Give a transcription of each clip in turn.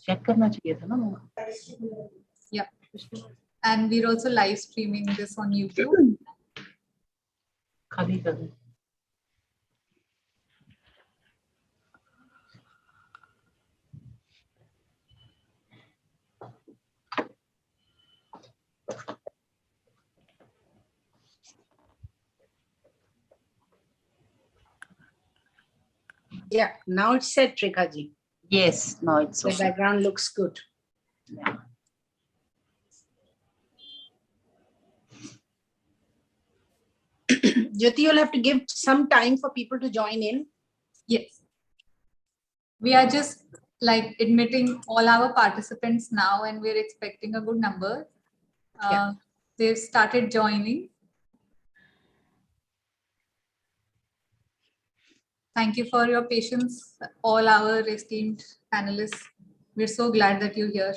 Check करना चाहिए था ना. Yeah. And we're also live streaming this on YouTube. खाली कर दे. Yeah, now it's set, Rekha ji. Yes, no, it's The okay. background looks good. Yeah. Jyoti, you'll have to give some time for people to join in. Yes. We are just like admitting all our participants now, and we're expecting a good number. Yeah. They've started joining. Thank you for your patience, all our esteemed panelists. We're so glad that you're here.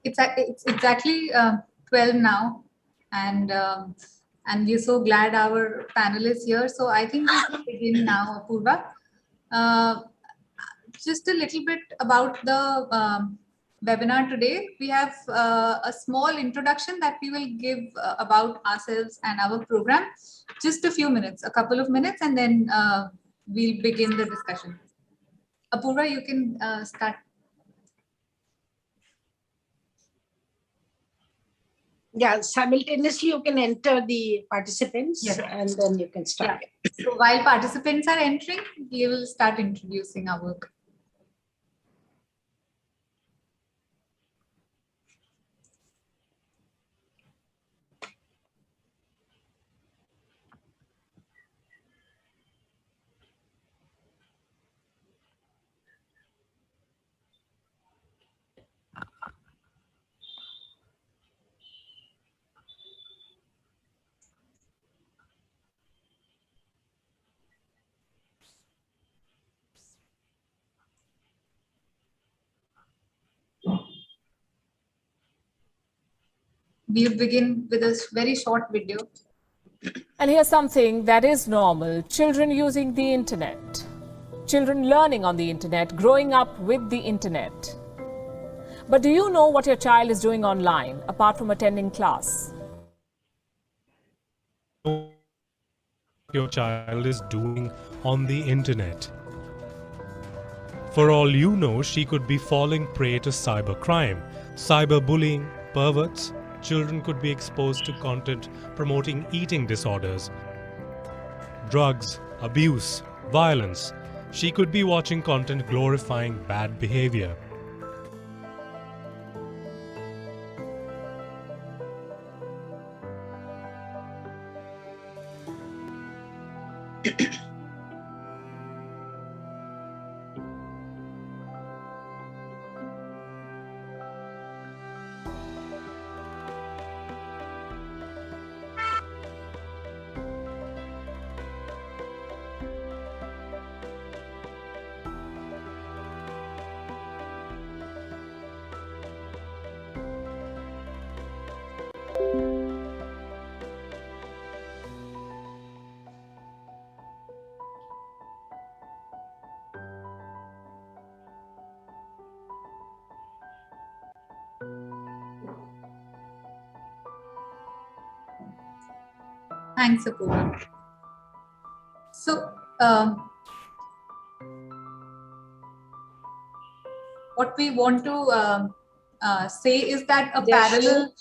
It's exactly 12 now, and we're so glad our panelists here. So I think we can begin now, Apurva. Just a little bit about the webinar today. We have a small introduction that we will give about ourselves and our program. Just a few minutes, a couple of minutes, and then we'll begin the discussion. Apurva, you can start. Yeah, simultaneously you can enter the participants. Yes. And then you can start. Yeah. So while participants are entering, we will start introducing our work. We'll begin with a very short video. And here's something that is normal: children using the internet, children learning on the internet, growing up with the internet. But do you know what your child is doing online apart from attending class? Your child is doing on the internet. For all you know, she could be falling prey to cybercrime, cyberbullying, perverts. Children could be exposed to content promoting eating disorders, drugs, abuse, violence. She could be watching content glorifying bad behavior. Thanks, Apurva. So, what we want to say is that a parallel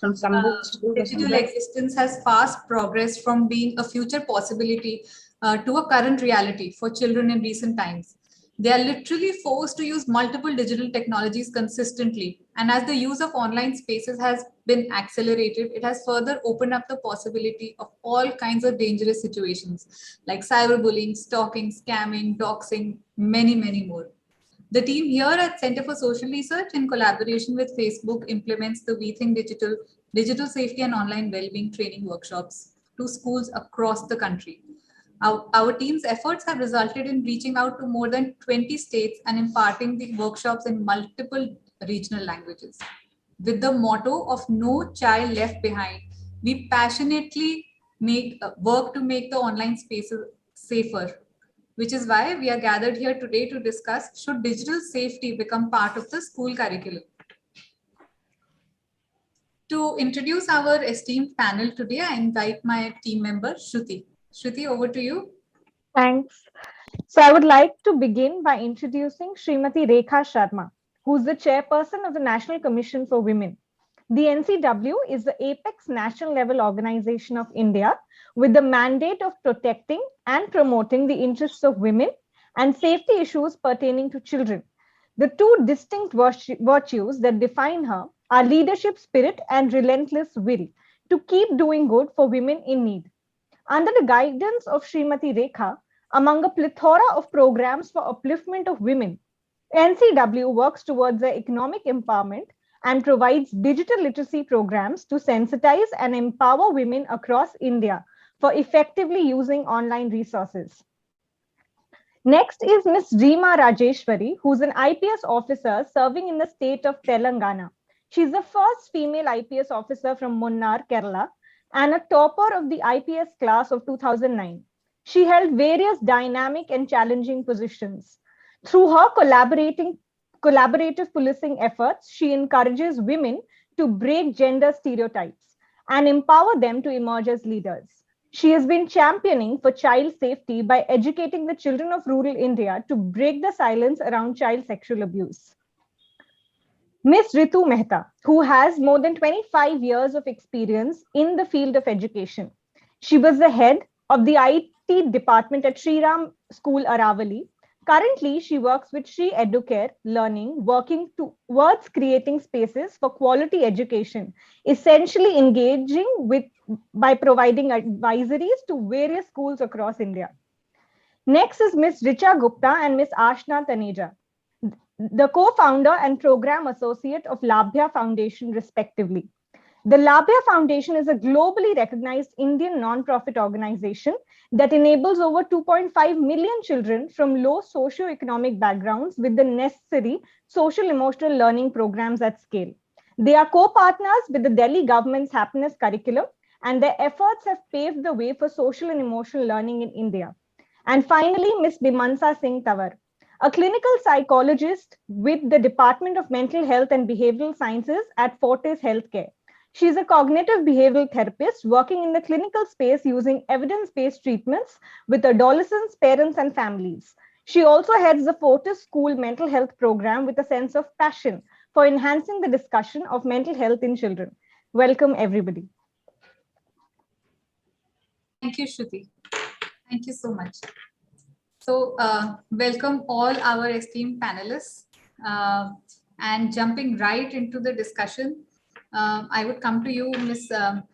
digital existence has fast progressed from being a future possibility to a current reality for children in recent times. They are literally forced to use multiple digital technologies consistently. And as the use of online spaces has been accelerated, it has further opened up the possibility of all kinds of dangerous situations like cyberbullying, stalking, scamming, doxing, many, many more. The team here at Center for Social Research, in collaboration with Facebook, implements the We Think digital safety and online well-being training workshops to schools across the country. Our team's efforts have resulted in reaching out to more than 20 states and imparting the workshops in multiple regional languages. With the motto of no child left behind, we passionately work to make the online spaces safer, which is why we are gathered here today to discuss, should digital safety become part of the school curriculum? To introduce our esteemed panel today, I invite my team member, Shruti. Shruti, over to you. Thanks. So I would like to begin by introducing Srimati Rekha Sharma, who's the chairperson of the National Commission for Women. The NCW is the apex national level organization of India with the mandate of protecting and promoting the interests of women and safety issues pertaining to children. The two distinct virtues that define her are leadership spirit and relentless will to keep doing good for women in need. Under the guidance of Srimati Rekha, among a plethora of programs for upliftment of women, NCW works towards their economic empowerment and provides digital literacy programs to sensitize and empower women across India for effectively using online resources. Next is Ms. Reema Rajeshwari, who's an IPS officer serving in the state of Telangana. She's the first female IPS officer from Munnar, Kerala, and a topper of the IPS class of 2009. She held various dynamic and challenging positions. Through her collaborative policing efforts, she encourages women to break gender stereotypes and empower them to emerge as leaders. She has been championing for child safety by educating the children of rural India to break the silence around child sexual abuse. Ms. Ritu Mehta, who has more than 25 years of experience in the field of education. She was the head of the IT department at Sri Ram School, Aravali. Currently, she works with Sri Educare Learning, working towards creating spaces for quality education, essentially engaging by providing advisories to various schools across India. Next is Ms. Richa Gupta and Ms. Ashna Taneja, the co-founder and program associate of Labhya Foundation, respectively. The Labhya Foundation is a globally recognized Indian non-profit organization that enables over 2.5 million children from low socioeconomic backgrounds with the necessary social emotional learning programs at scale. They are co-partners with the Delhi government's happiness curriculum, and their efforts have paved the way for social and emotional learning in India. And finally, Ms. Bimansa Singh Tawar, a clinical psychologist with the Department of Mental Health and Behavioral Sciences at Fortis Healthcare. She is a cognitive behavioral therapist working in the clinical space using evidence-based treatments with adolescents, parents, and families. She also heads the Fortis School Mental Health Program with a sense of passion for enhancing the discussion of mental health in children. Welcome, everybody. Thank you, Shruti. Thank you so much. So welcome all our esteemed panelists. And jumping right into the discussion, I would come to you, Ms.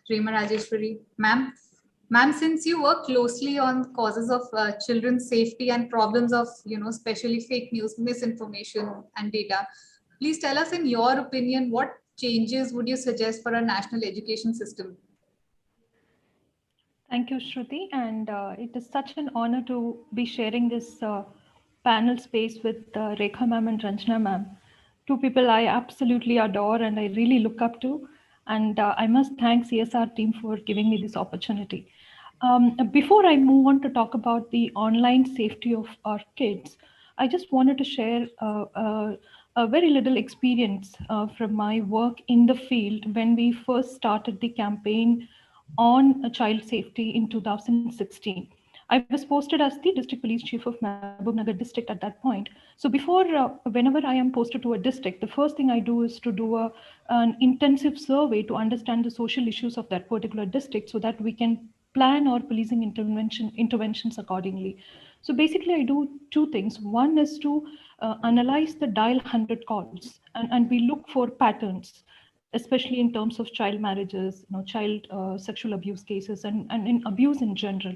Reema Rajeshwari. Ma'am, since you work closely on causes of children's safety and problems of, especially fake news, misinformation and data, please tell us, in your opinion, what changes would you suggest for a national education system? Thank you, Shruti. And it is such an honor to be sharing this panel space with Rekha ma'am and Ranjana ma'am, two people I absolutely adore and I really look up to. And I must thank CSR team for giving me this opportunity. Before I move on to talk about the online safety of our kids, I just wanted to share a very little experience from my work in the field when we first started the campaign on child safety in 2016. I was posted as the district police chief of Mahbubnagar district at that point. So before, whenever I am posted to a district, the first thing I do is to do an intensive survey to understand the social issues of that particular district so that we can plan our policing interventions accordingly. So basically, I do two things. One is to analyze the dial 100 calls, and we look for patterns, especially in terms of child marriages, child sexual abuse cases, and in abuse in general.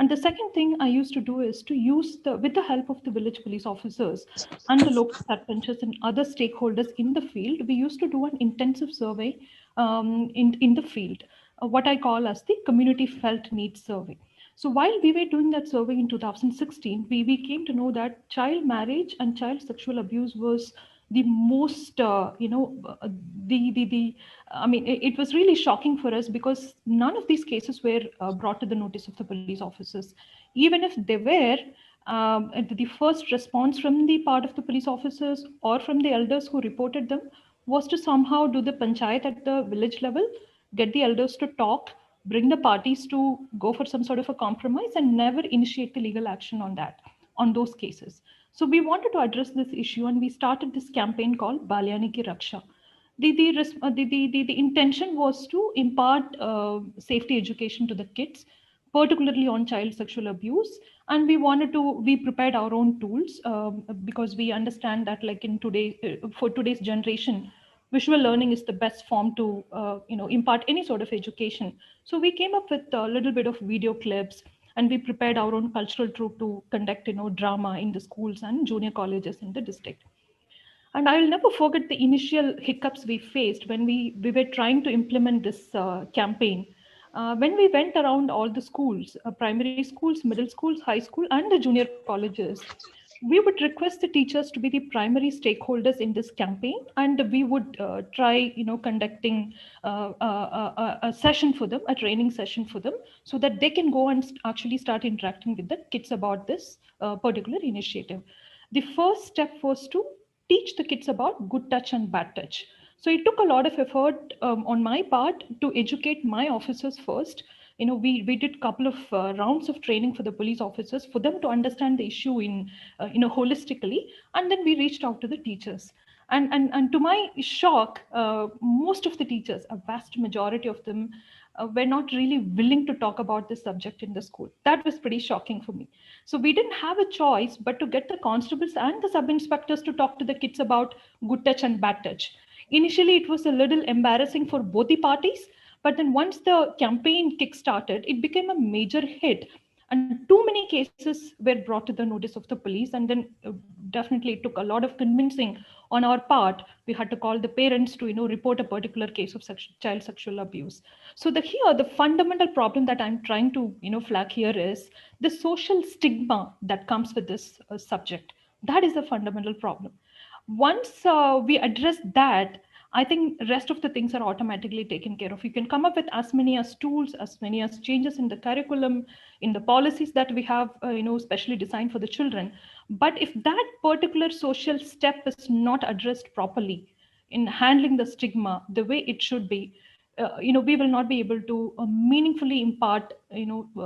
And the second thing I used to do is to use with the help of the village police officers and the local sarpanchas and other stakeholders in the field, we used to do an intensive survey in the field, what I call as the community felt needs survey. So while we were doing that survey in 2016, we came to know that child marriage and child sexual abuse was the most, I mean, it was really shocking for us because none of these cases were brought to the notice of the police officers. Even if they were, the first response from the part of the police officers or from the elders who reported them was to somehow do the panchayat at the village level, get the elders to talk, bring the parties to go for some sort of a compromise, and never initiate the legal action on that, on those cases. So we wanted to address this issue, and we started this campaign called Balyani Ki Raksha. The intention was to impart safety education to the kids, particularly on child sexual abuse. And we prepared our own tools because we understand that, like for today's generation, visual learning is the best form to impart any sort of education. So we came up with a little bit of video clips, and we prepared our own cultural troupe to conduct drama in the schools and junior colleges in the district. And I will never forget the initial hiccups we faced when we were trying to implement this campaign. When we went around all the schools, primary schools, middle schools, high school, and the junior colleges, we would request the teachers to be the primary stakeholders in this campaign, and we would try, conducting a session for them, a training session for them, so that they can go and actually start interacting with the kids about this particular initiative. The first step was to teach the kids about good touch and bad touch. So it took a lot of effort on my part to educate my officers first. We did a couple of rounds of training for the police officers for them to understand the issue in holistically, and then we reached out to the teachers. And to my shock, most of the teachers, a vast majority of them, were not really willing to talk about this subject in the school. That was pretty shocking for me. So we didn't have a choice but to get the constables and the sub inspectors to talk to the kids about good touch and bad touch. Initially, it was a little embarrassing for both the parties, but then once the campaign kick-started, it became a major hit. And too many cases were brought to the notice of the police. And then definitely it took a lot of convincing on our part. We had to call the parents to, report a particular case of child sexual abuse. So the fundamental problem that I'm trying to, flag here is the social stigma that comes with this subject. That is the fundamental problem. Once we address that, I think rest of the things are automatically taken care of. You can come up with as many as tools, as many as changes in the curriculum, in the policies that we have, specially designed for the children. But if that particular social step is not addressed properly in handling the stigma the way it should be, we will not be able to meaningfully impart,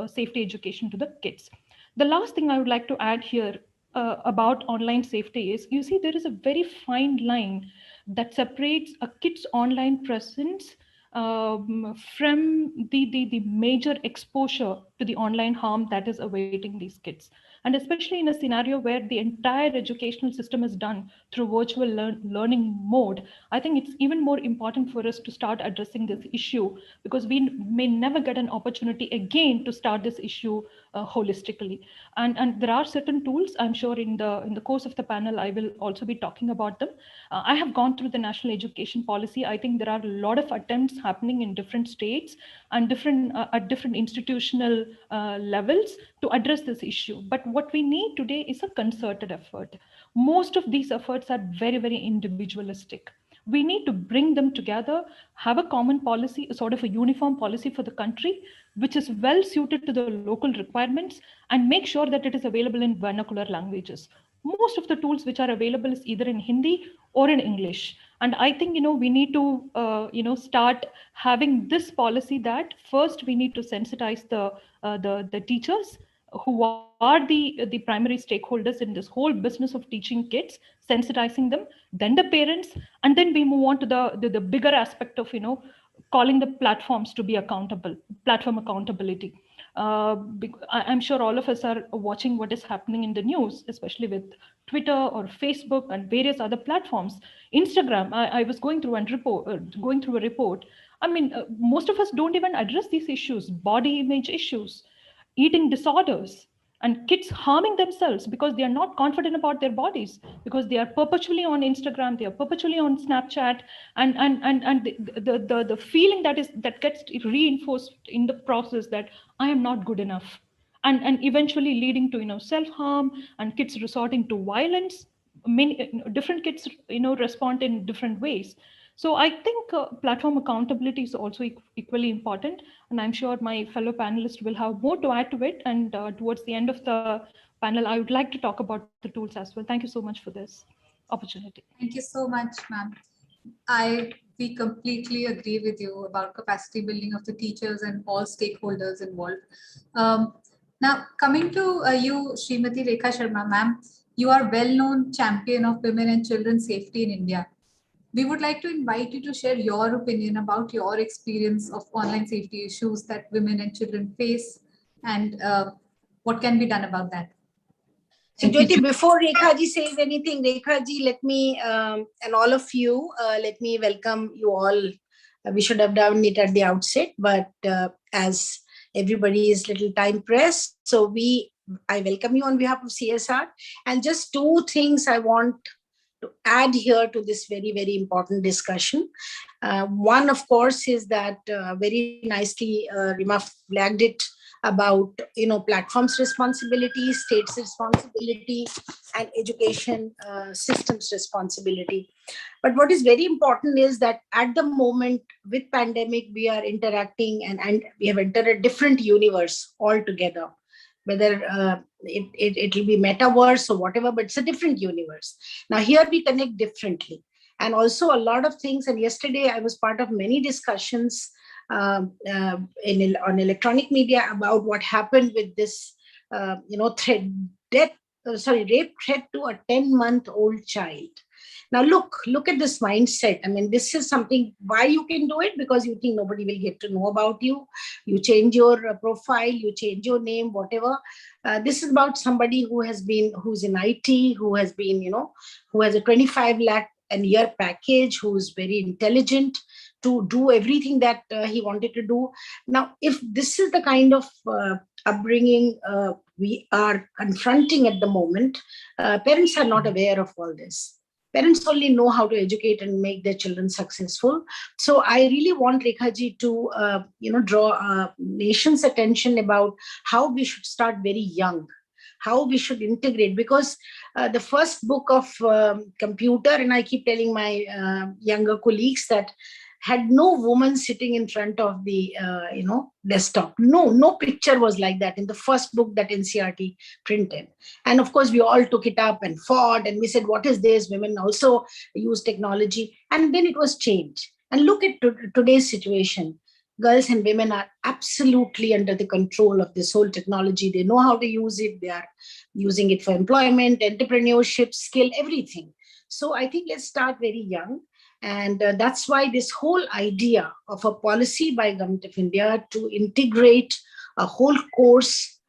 safety education to the kids. The last thing I would like to add here about online safety is, you see, there is a very fine line that separates a kid's online presence from the major exposure to the online harm that is awaiting these kids. And especially in a scenario where the entire educational system is done through virtual learning mode, I think it's even more important for us to start addressing this issue, because we may never get an opportunity again to start this issue holistically. And there are certain tools. I'm sure in the course of the panel, I will also be talking about them. I have gone through the national education policy. I think there are a lot of attempts happening in different states and at different institutional levels to address this issue. But what we need today is a concerted effort. Most of these efforts are very, very individualistic. We need to bring them together, have a common policy, a sort of a uniform policy for the country, which is well suited to the local requirements, and make sure that it is available in vernacular languages. Most of the tools which are available is either in Hindi or in English. And I think, we need to, start having this policy that first we need to sensitize the teachers who are the primary stakeholders in this whole business of teaching kids, sensitizing them, then the parents, and then we move on to the bigger aspect of, calling the platforms to be accountable, platform accountability. I'm sure all of us are watching what is happening in the news, especially with Twitter or Facebook and various other platforms. Instagram, I was going through a report. I mean, most of us don't even address these issues, body image issues, eating disorders, and kids harming themselves because they are not confident about their bodies, because they are perpetually on Instagram, they are perpetually on Snapchat, and the feeling that gets reinforced in the process that I am not good enough, and eventually leading to self-harm and kids resorting to violence. Many different kids respond in different ways. So I think platform accountability is also equally important, and I'm sure my fellow panelists will have more to add to it. And towards the end of the panel, I would like to talk about the tools as well. Thank you so much for this opportunity. Thank you so much, ma'am. We completely agree with you about capacity building of the teachers and all stakeholders involved. Now, coming to you, Srimati Rekha Sharma, ma'am, you are well-known champion of women and children's safety in India. We would like to invite you to share your opinion about your experience of online safety issues that women and children face, and what can be done about that. So Jyoti, before Rekha ji says anything, Rekha ji, let me, and all of you, let me welcome you all. We should have done it at the outset, but as everybody is little time pressed, so I welcome you on behalf of CSR. And just two things I want to add here to this very, very important discussion. One, of course, is that very nicely Rima flagged it about platforms' responsibility, states' responsibility, and education systems' responsibility. But what is very important is that at the moment with pandemic, we are interacting and we have entered a different universe altogether. Whether it will be metaverse or whatever, but it's a different universe. Now here we connect differently. And also a lot of things, and yesterday I was part of many discussions on electronic media about what happened with this, rape threat to a 10-month-old child. Now look at this mindset. I mean, this is something, why you can do it? Because you think nobody will get to know about you. You change your profile, you change your name, whatever. This is about somebody who's in IT, who has a 25 lakh a year package, who's very intelligent to do everything that he wanted to do. Now, if this is the kind of upbringing we are confronting at the moment, parents are not aware of all this. Parents only know how to educate and make their children successful. So I really want Rekha ji to, draw nation's attention about how we should start very young, how we should integrate, because the first book of computer, and I keep telling my younger colleagues that had no woman sitting in front of the desktop. No picture was like that in the first book that NCERT printed. And of course, we all took it up and fought, and we said, what is this? Women also use technology. And then it was changed. And look at today's situation. Girls and women are absolutely under the control of this whole technology. They know how to use it. They are using it for employment, entrepreneurship, skill, everything. So I think let's start very young. And that's why this whole idea of a policy by Government of India to integrate a whole course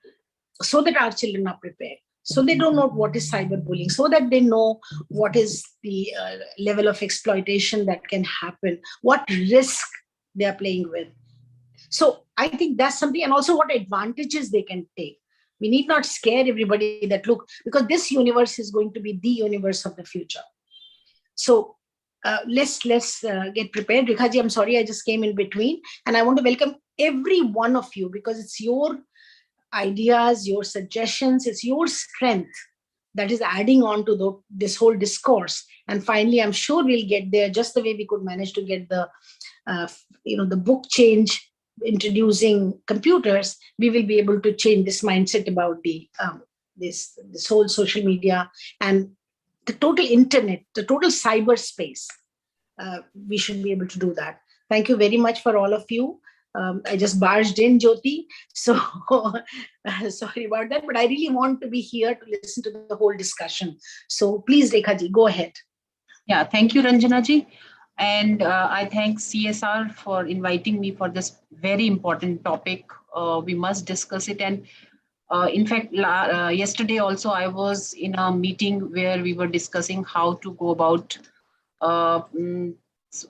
so that our children are prepared, so they don't know what is cyberbullying, so that they know what is the level of exploitation that can happen, what risk they are playing with. So I think that's something, and also what advantages they can take. We need not scare everybody that look, because this universe is going to be the universe of the future. So let's get prepared. Rekha ji, I'm sorry, I just came in between, and I want to welcome every one of you, because it's your ideas, your suggestions, it's your strength that is adding on to this whole discourse. And finally, I'm sure we'll get there, just the way we could manage to get the book change, introducing computers. We will be able to change this mindset about the this whole social media and the total internet, the total cyberspace. We should be able to do that. Thank you very much for all of you. I just barged in, Jyoti, so sorry about that, but I really want to be here to listen to the whole discussion. So please, Rekha ji, go ahead. Yeah, thank you, Ranjana ji. And I thank CSR for inviting me for this very important topic we must discuss it. And in fact, yesterday also I was in a meeting where we were discussing how to go about uh, mm, s-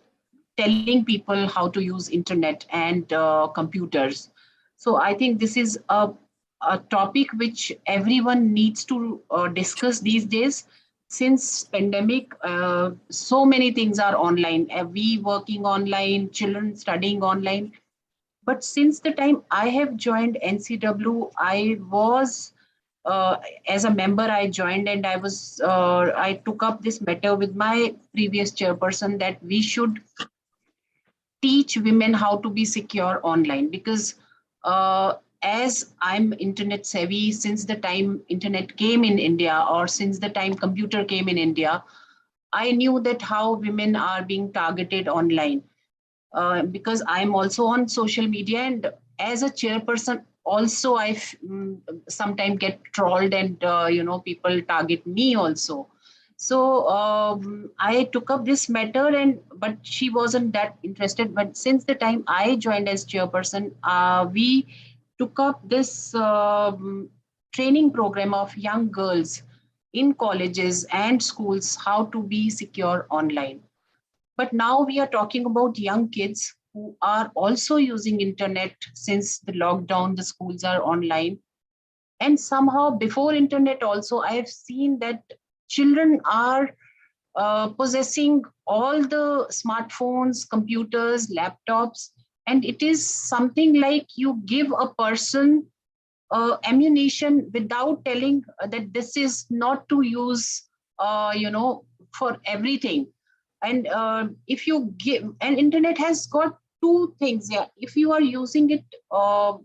telling people how to use internet and computers. So I think this is a topic which everyone needs to discuss these days. Since pandemic, so many things are online. We working online, children studying online. But since the time I have joined NCW, I was as a member, I joined and I took up this matter with my previous chairperson that we should teach women how to be secure online, because as I'm internet savvy since the time internet came in India, or since the time computer came in India, I knew that how women are being targeted online. Because I'm also on social media, and as a chairperson also sometimes get trolled, and people target me also. So I took up this matter, and but she wasn't that interested. But since the time I joined as chairperson, we took up this training program of young girls in colleges and schools how to be secure online. But now we are talking about young kids who are also using internet. Since the lockdown, the schools are online. And somehow before internet also, I have seen that children are possessing all the smartphones, computers, laptops. And it is something like you give a person ammunition without telling that this is not to use, for everything. And if you give, and internet has got two things. Yeah, if you are using it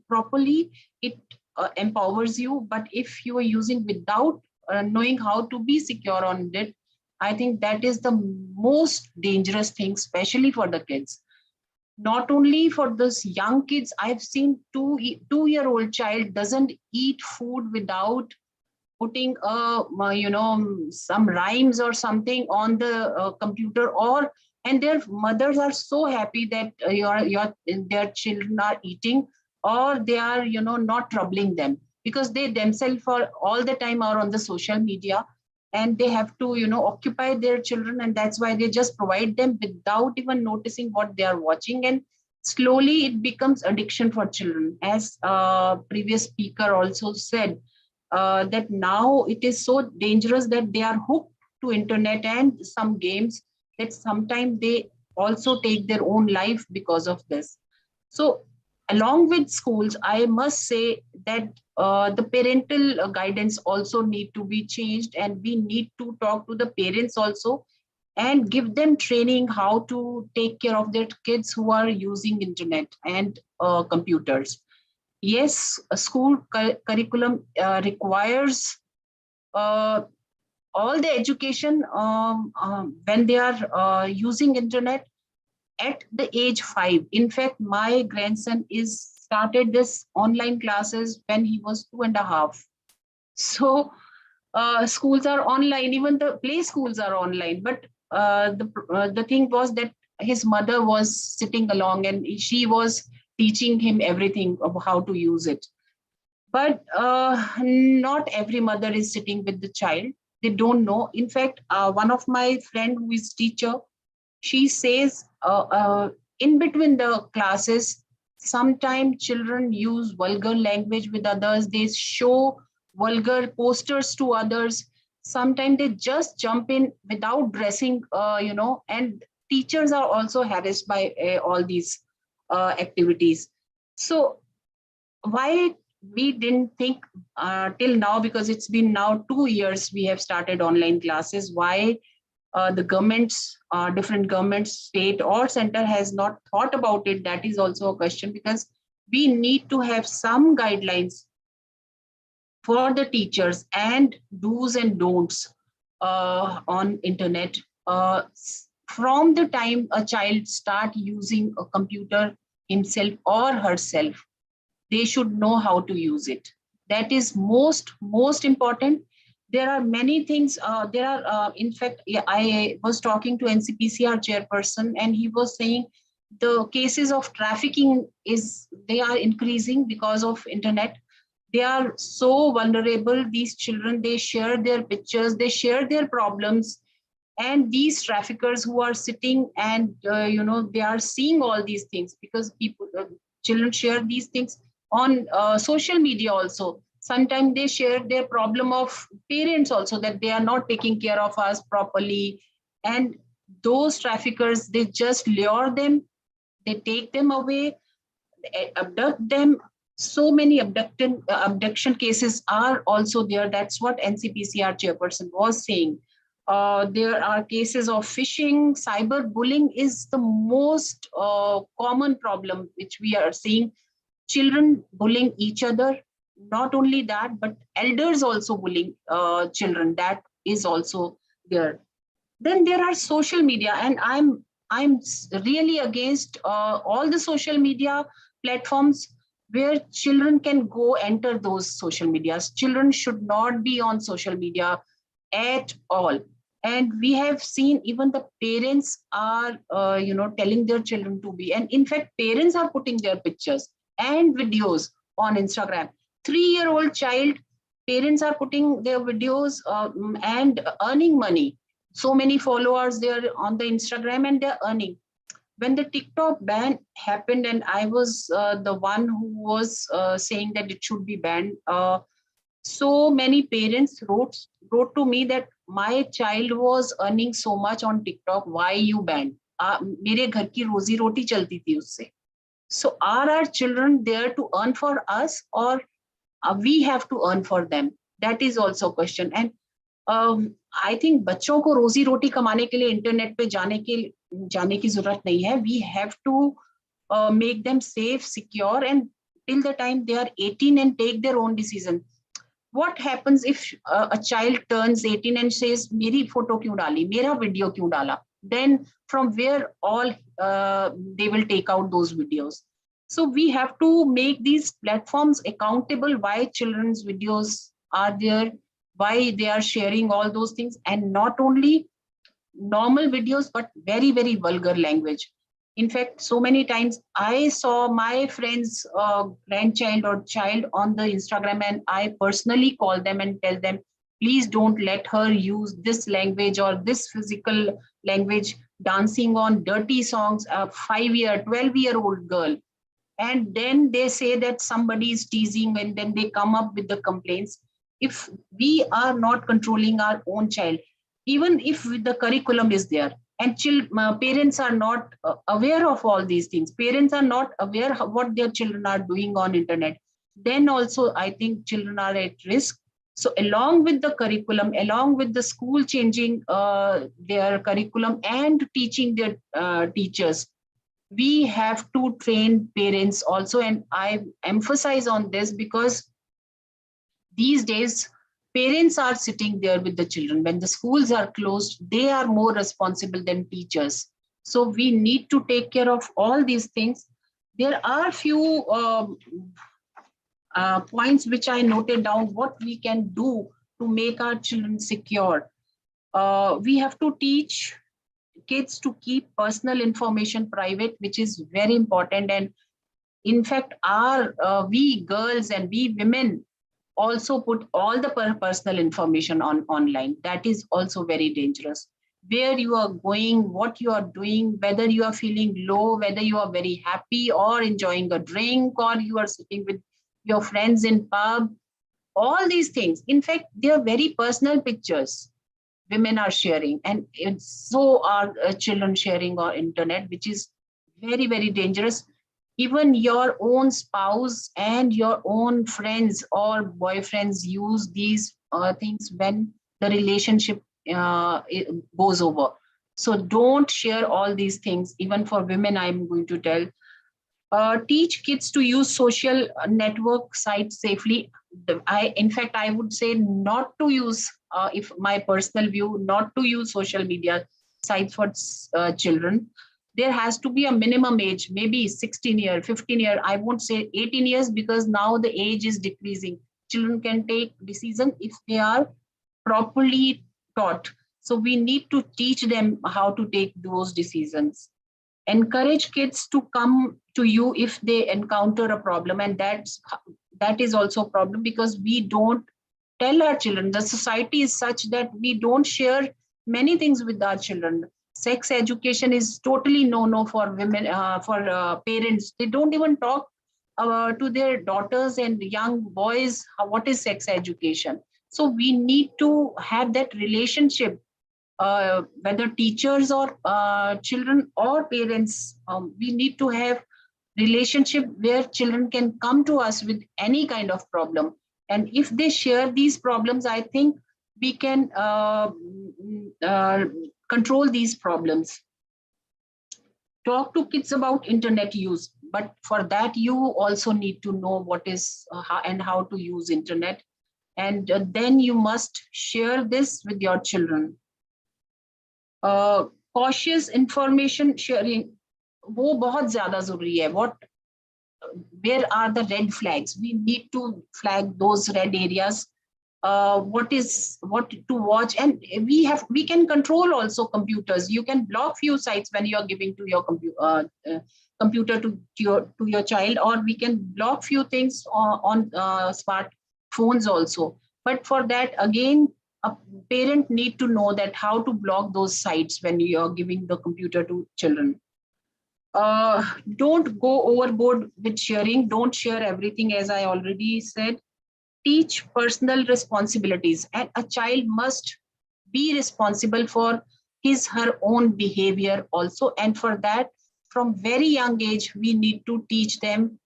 properly, it empowers you. But if you are using without knowing how to be secure on it, I think that is the most dangerous thing, especially for the kids. Not only for those young kids, I've seen two-year-old child doesn't eat food without putting some rhymes or something on the computer, or and their mothers are so happy that their children are eating, or they are not troubling them, because they themselves are all the time are on the social media, and they have to occupy their children, and that's why they just provide them without even noticing what they are watching. And slowly it becomes addiction for children, as previous speaker also said, that now it is so dangerous that they are hooked to internet and some games, that sometimes they also take their own life because of this. So along with schools, I must say that the parental guidance also need to be changed, and we need to talk to the parents also and give them training how to take care of their kids who are using internet and computers. Yes, a school curriculum requires uh, all the education when they are using internet at the age 5. In fact, my grandson is started this online classes when he was 2.5. So schools are online, even the play schools are online. But the thing was that his mother was sitting along, and she was teaching him everything of how to use it. But not every mother is sitting with the child. They don't know. In fact, one of my friend who is teacher, she says in between the classes, sometimes children use vulgar language with others. They show vulgar posters to others. Sometimes they just jump in without dressing, and teachers are also harassed by all these activities. So why we didn't think till now, because it's been now 2 years we have started online classes, why the governments, different governments, state or center has not thought about it, that is also a question. Because we need to have some guidelines for the teachers and do's and don'ts on internet from the time a child start using a computer himself or herself. They should know how to use it. That is most important. There are many things. There are in fact, I was talking to NCPCR chairperson, and he was saying The cases of trafficking they are increasing because of internet. They are so vulnerable, these children. They share their pictures, they share their problems, and these traffickers who are sitting and they are seeing all these things, because children share these things on social media also. Sometimes they share their problem of parents also, that they are not taking care of us properly, and those traffickers, they just lure them, they take them away, abduct them. So many abduction cases are also there. That's what NCPCR chairperson was saying. There are cases of phishing. Cyberbullying is the most common problem which we are seeing. Children bullying each other. Not only that, but elders also bullying children. That is also there. Then there are social media, and I'm really against all the social media platforms where children can go enter those social medias. Children should not be on social media at all. And we have seen even the parents are telling their children to be, and in fact parents are putting their pictures and videos on Instagram. 3-year-old child, parents are putting their videos and earning money. So many followers there on the Instagram, and they're earning. When the TikTok ban happened, and I was the one who was saying that it should be banned, so many parents wrote to me that my child was earning so much on TikTok, why you banned? मेरे घर की रोजी रोटी चलती थी उससे. So are our children there to earn for us, or we have to earn for them? That is also a question. And I think बच्चों को रोजी रोटी कमाने के लिए इंटरनेट पे जाने की जरूरत नहीं है. We have to make them safe, secure, and till the time they are 18 and take their own decision. What happens if a child turns 18 and says, मेरी फोटो क्यों डाली, मेरा वीडियो क्यों डाला? Then from where all they will take out those videos. So we have to make these platforms accountable why children's videos are there, why they are sharing all those things, and not only normal videos, but very, very vulgar language. In fact, so many times I saw my friend's grandchild or child on the Instagram, and I personally call them and tell them, please don't let her use this language or this physical language, dancing on dirty songs, a 5-year, 12-year-old girl. And then they say that somebody is teasing, and then they come up with the complaints. If we are not controlling our own child, even if the curriculum is there, and parents are not aware of all these things, parents are not aware of what their children are doing on internet, then also I think children are at risk. So along with the curriculum, along with the school changing their curriculum and teaching their teachers, we have to train parents also. And I emphasize on this because these days parents are sitting there with the children. When the schools are closed, they are more responsible than teachers. So we need to take care of all these things. There are few points which I noted down, what we can do to make our children secure. We have to teach kids to keep personal information private, which is very important. And in fact, we girls and we women also put all the personal information online. That is also very dangerous. Where you are going, what you are doing, whether you are feeling low, whether you are very happy or enjoying a drink, or you are sitting with your friends in pub, all these things. In fact, they are very personal pictures women are sharing, and so are children sharing on internet, which is very, very dangerous. Even your own spouse and your own friends or boyfriends use these things when the relationship goes over. So don't share all these things. Even for women, I'm going to tell, teach kids to use social network sites safely. In fact, I would say not to use, if my personal view, not to use social media sites for children. There has to be a minimum age, maybe 16 years, 15 years. I won't say 18 years because now the age is decreasing. Children can take decisions if they are properly taught. So we need to teach them how to take those decisions. encourage kids to come to you if they encounter a problem, and that is also a problem because we don't tell our children. The society is such that we don't share many things with our children. Sex education is totally no for women, for parents. They don't even talk to their daughters and young boys what is sex education. So we need to have that relationship, whether teachers or children or parents. We need to have relationship where children can come to us with any kind of problem, and if they share these problems, I think we can control these problems. Talk to kids about internet use, but for that you also need to know what is how to use internet, and then you must share this with your children. Cautious information sharing वो बहुत ज्यादा जरूरी है. Where are the red flags? We need to flag those red areas. What to watch, and we can control also computers. You can block few sites when you are giving to your computer to your child, or we can block few things on smartphones also. But for that, again, a parent need to know that how to block those sites when you are giving the computer to children. Don't go overboard with sharing. Don't share everything, as I already said. Teach personal responsibilities, and a child must be responsible for her own behavior also. And for that, from very young age, we need to teach them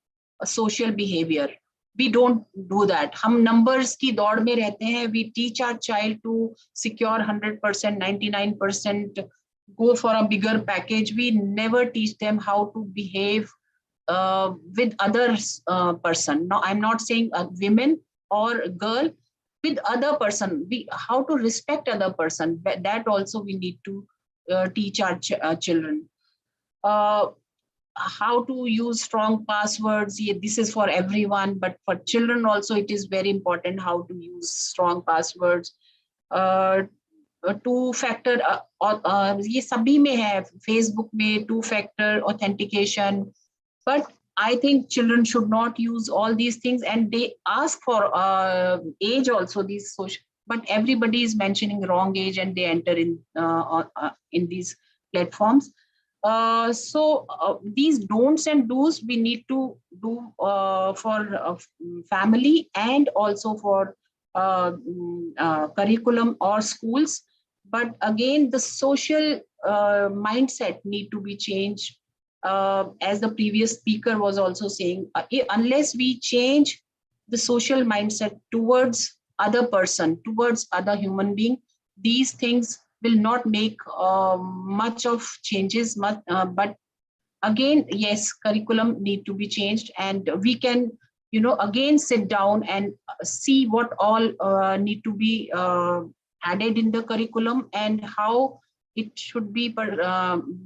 a social behavior. We don't do that. हम numbers की दौड़ में रहते हैं. We teach our child to secure 100%, 99%, go for a bigger package. We never teach them how to behave with others person. No, I'm not saying women or a girl, with other person. How to respect other person. That also we need to teach our children. How to use strong passwords. Yeah, this is for everyone, but for children also it is very important how to use strong passwords. Two-factor ये सभी में है, Facebook में two-factor authentication, but I think children should not use all these things, and they ask for age also, these social, but everybody is mentioning wrong age and they enter in these platforms. So these don'ts and do's we need to do for family and also for curriculum or schools. But again, the social mindset need to be changed. As the previous speaker was also saying, unless we change the social mindset towards other person, towards other human being, these things will not make much of changes. But again, yes, curriculum need to be changed, and we can, again sit down and see what all need to be added in the curriculum and how it should be,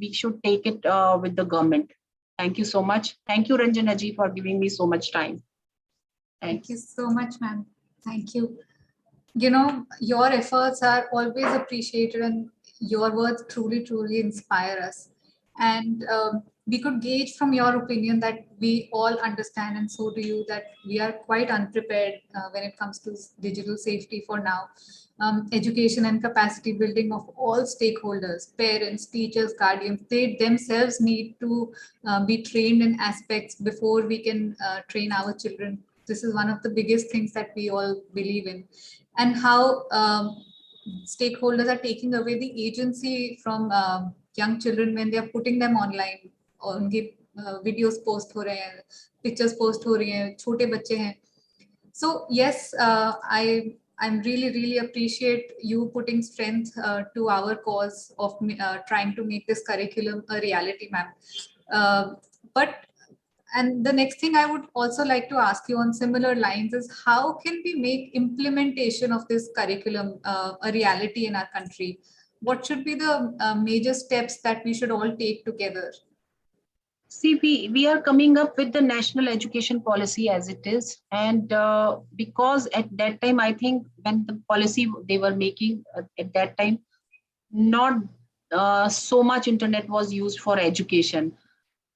we should take it with the government. Thank you so much. Thank you, Ranjana ji, for giving me so much time. Thank you so much, ma'am. Thank you. Your efforts are always appreciated, and your words truly inspire us. And we could gauge from your opinion that we all understand, and so do you, that we are quite unprepared when it comes to digital safety for now. Education and capacity building of all stakeholders, parents, teachers, guardians, they themselves need to be trained in aspects before we can train our children. This is one of the biggest things that we all believe in. And how stakeholders are taking away the agency from young children when they are putting them online. उनके videos post हो रहे हैं, pictures post हो रही हैं, छोटे बच्चे हैं. So yes, I'm really appreciate you putting strength to our cause of trying to make this curriculum a reality, ma'am. And the next thing I would also like to ask you on similar lines is, how can we make implementation of this curriculum a reality in our country? What should be the major steps that we should all take together? See, we are coming up with the national education policy as it is. And because at that time, I think when the policy they were making at that time, not so much internet was used for education.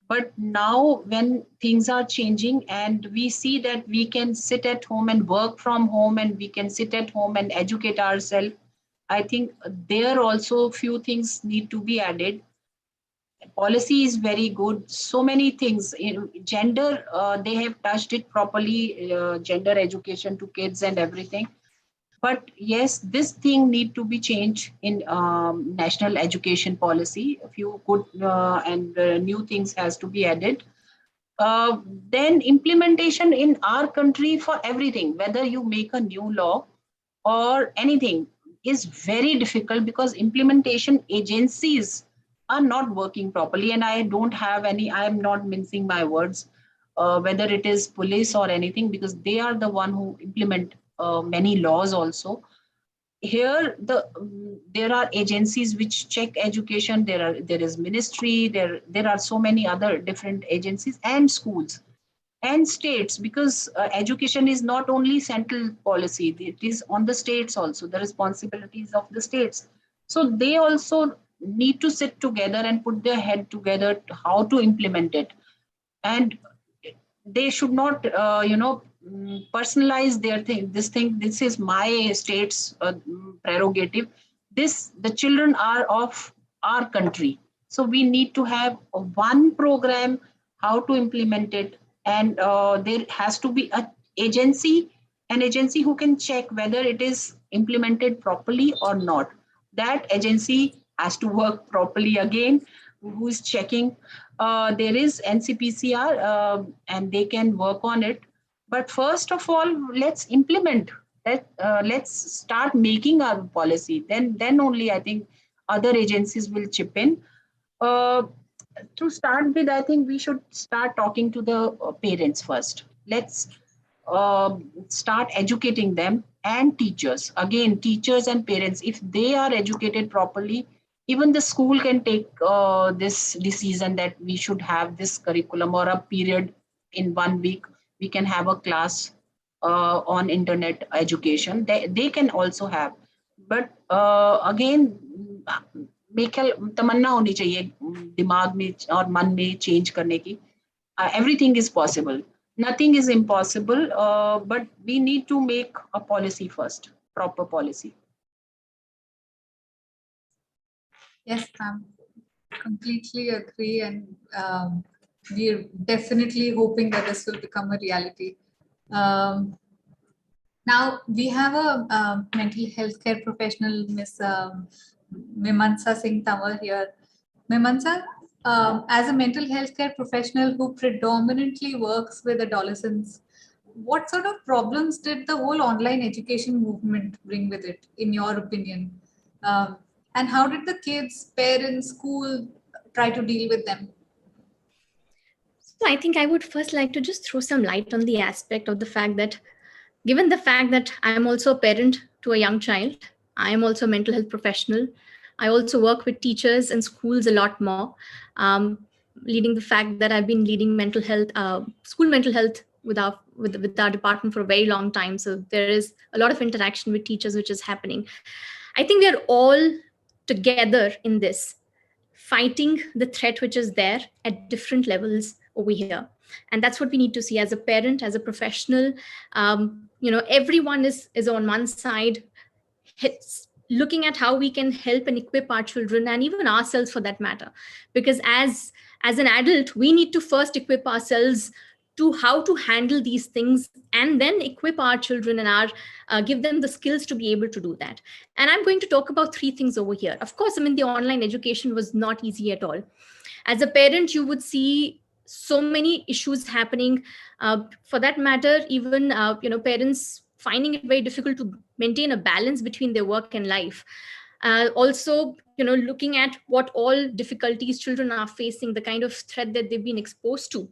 But now when things are changing and we see that we can sit at home and work from home and we can sit at home and educate ourselves, I think there also few things need to be added. Policy is very good. So many things. Gender, they have touched it properly, gender education to kids and everything. But yes, this thing need to be changed in national education policy. A few good and new things has to be added. Then implementation in our country for everything, whether you make a new law or anything, is very difficult because implementation agencies are not working properly. And I don't have any, I am not mincing my words, whether it is police or anything, because they are the one who implement many laws also. Here there are agencies which check education. There is ministry, there are so many other different agencies and schools and states, because education is not only central policy, it is on the states also, the responsibilities of the states. So they also need to sit together and put their head together how to implement it. And they should not personalize their thing. This is my state's prerogative. This, the children are of our country, so we need to have one program how to implement it. And there has to be an agency who can check whether it is implemented properly or not. That agency has to work properly again. Who is checking? There is NCPCR, and they can work on it. But first of all, let's implement that. Let's start making our policy. Then only I think other agencies will chip in. Uh, to start with, I think we should start talking to the parents first. Let's start educating them, and teachers. Again, teachers and parents, if they are educated properly, even the school can take this decision that we should have this curriculum or a period in 1 week. We can have a class on internet education. They can also have. But again, मेरे ख्याल तमन्ना होनी चाहिए दिमाग में और मन में change करने की. Everything is possible. Nothing is impossible, but we need to make a policy first, proper policy. Yes, ma'am. Completely agree, and we're definitely hoping that this will become a reality. Now we have a mental health care professional, Miss Mimansa Singh Tamar here. Mimansa, as a mental health care professional who predominantly works with adolescents, what sort of problems did the whole online education movement bring with it, in your opinion? And how did the kids, parents, school try to deal with them? So I think I would first like to just throw some light on the aspect of the fact that, given the fact that I am also a parent to a young child, I am also a mental health professional. I also work with teachers and schools a lot more, leading the fact that I've been leading mental health, school mental health with our department for a very long time. So there is a lot of interaction with teachers, which is happening. I think we are all together in this, fighting the threat which is there at different levels over here. And that's what we need to see as a parent, as a professional. Everyone is on one side, looking at how we can help and equip our children, and even ourselves for that matter. Because as an adult, we need to first equip ourselves to how to handle these things, and then equip our children and give them the skills to be able to do that. And I'm going to talk about 3 things over here. Of course, the online education was not easy at all. As a parent, you would see so many issues happening. For that matter, even parents finding it very difficult to maintain a balance between their work and life. Also, looking at what all difficulties children are facing, the kind of threat that they've been exposed to.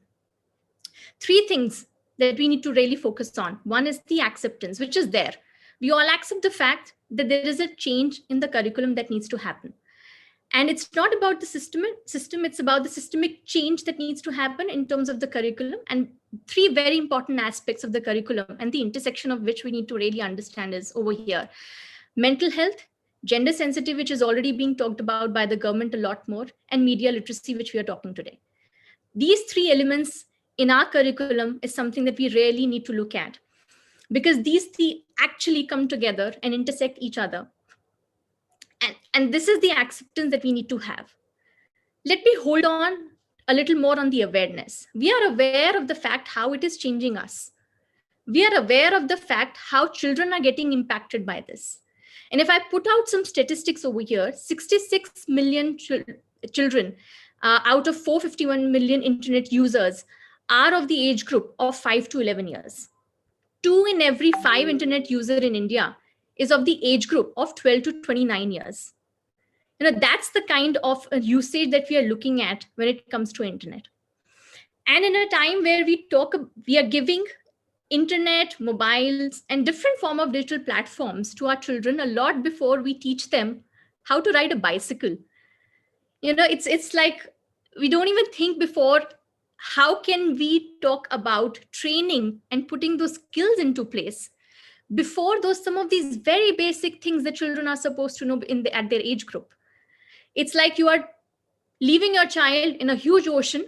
3 things that we need to really focus on. One is the acceptance, which is there. We all accept the fact that there is a change in the curriculum that needs to happen. And it's not about the system, it's about the systemic change that needs to happen in terms of the curriculum. And 3 very important aspects of the curriculum, and the intersection of which we need to really understand is over here: mental health, gender sensitive, which is already being talked about by the government a lot more, and media literacy, which we are talking today. These three elements in our curriculum is something that we really need to look at, because these three actually come together and intersect each other. And this is the acceptance that we need to have. Let me hold on a little more on the awareness. We are aware of the fact how it is changing us. We are aware of the fact how children are getting impacted by this. And if I put out some statistics over here, 66 million children out of 451 million internet users are of the age group of 5 to 11 years. 2 in every 5 internet user in India is of the age group of 12 to 29 years. That's the kind of usage that we are looking at when it comes to internet. And in a time where we are giving internet, mobiles, and different form of digital platforms to our children a lot before we teach them how to ride a bicycle. It's like we don't even think before, how can we talk about training and putting those skills into place before some of these very basic things that children are supposed to know at their age group. It's like you are leaving your child in a huge ocean,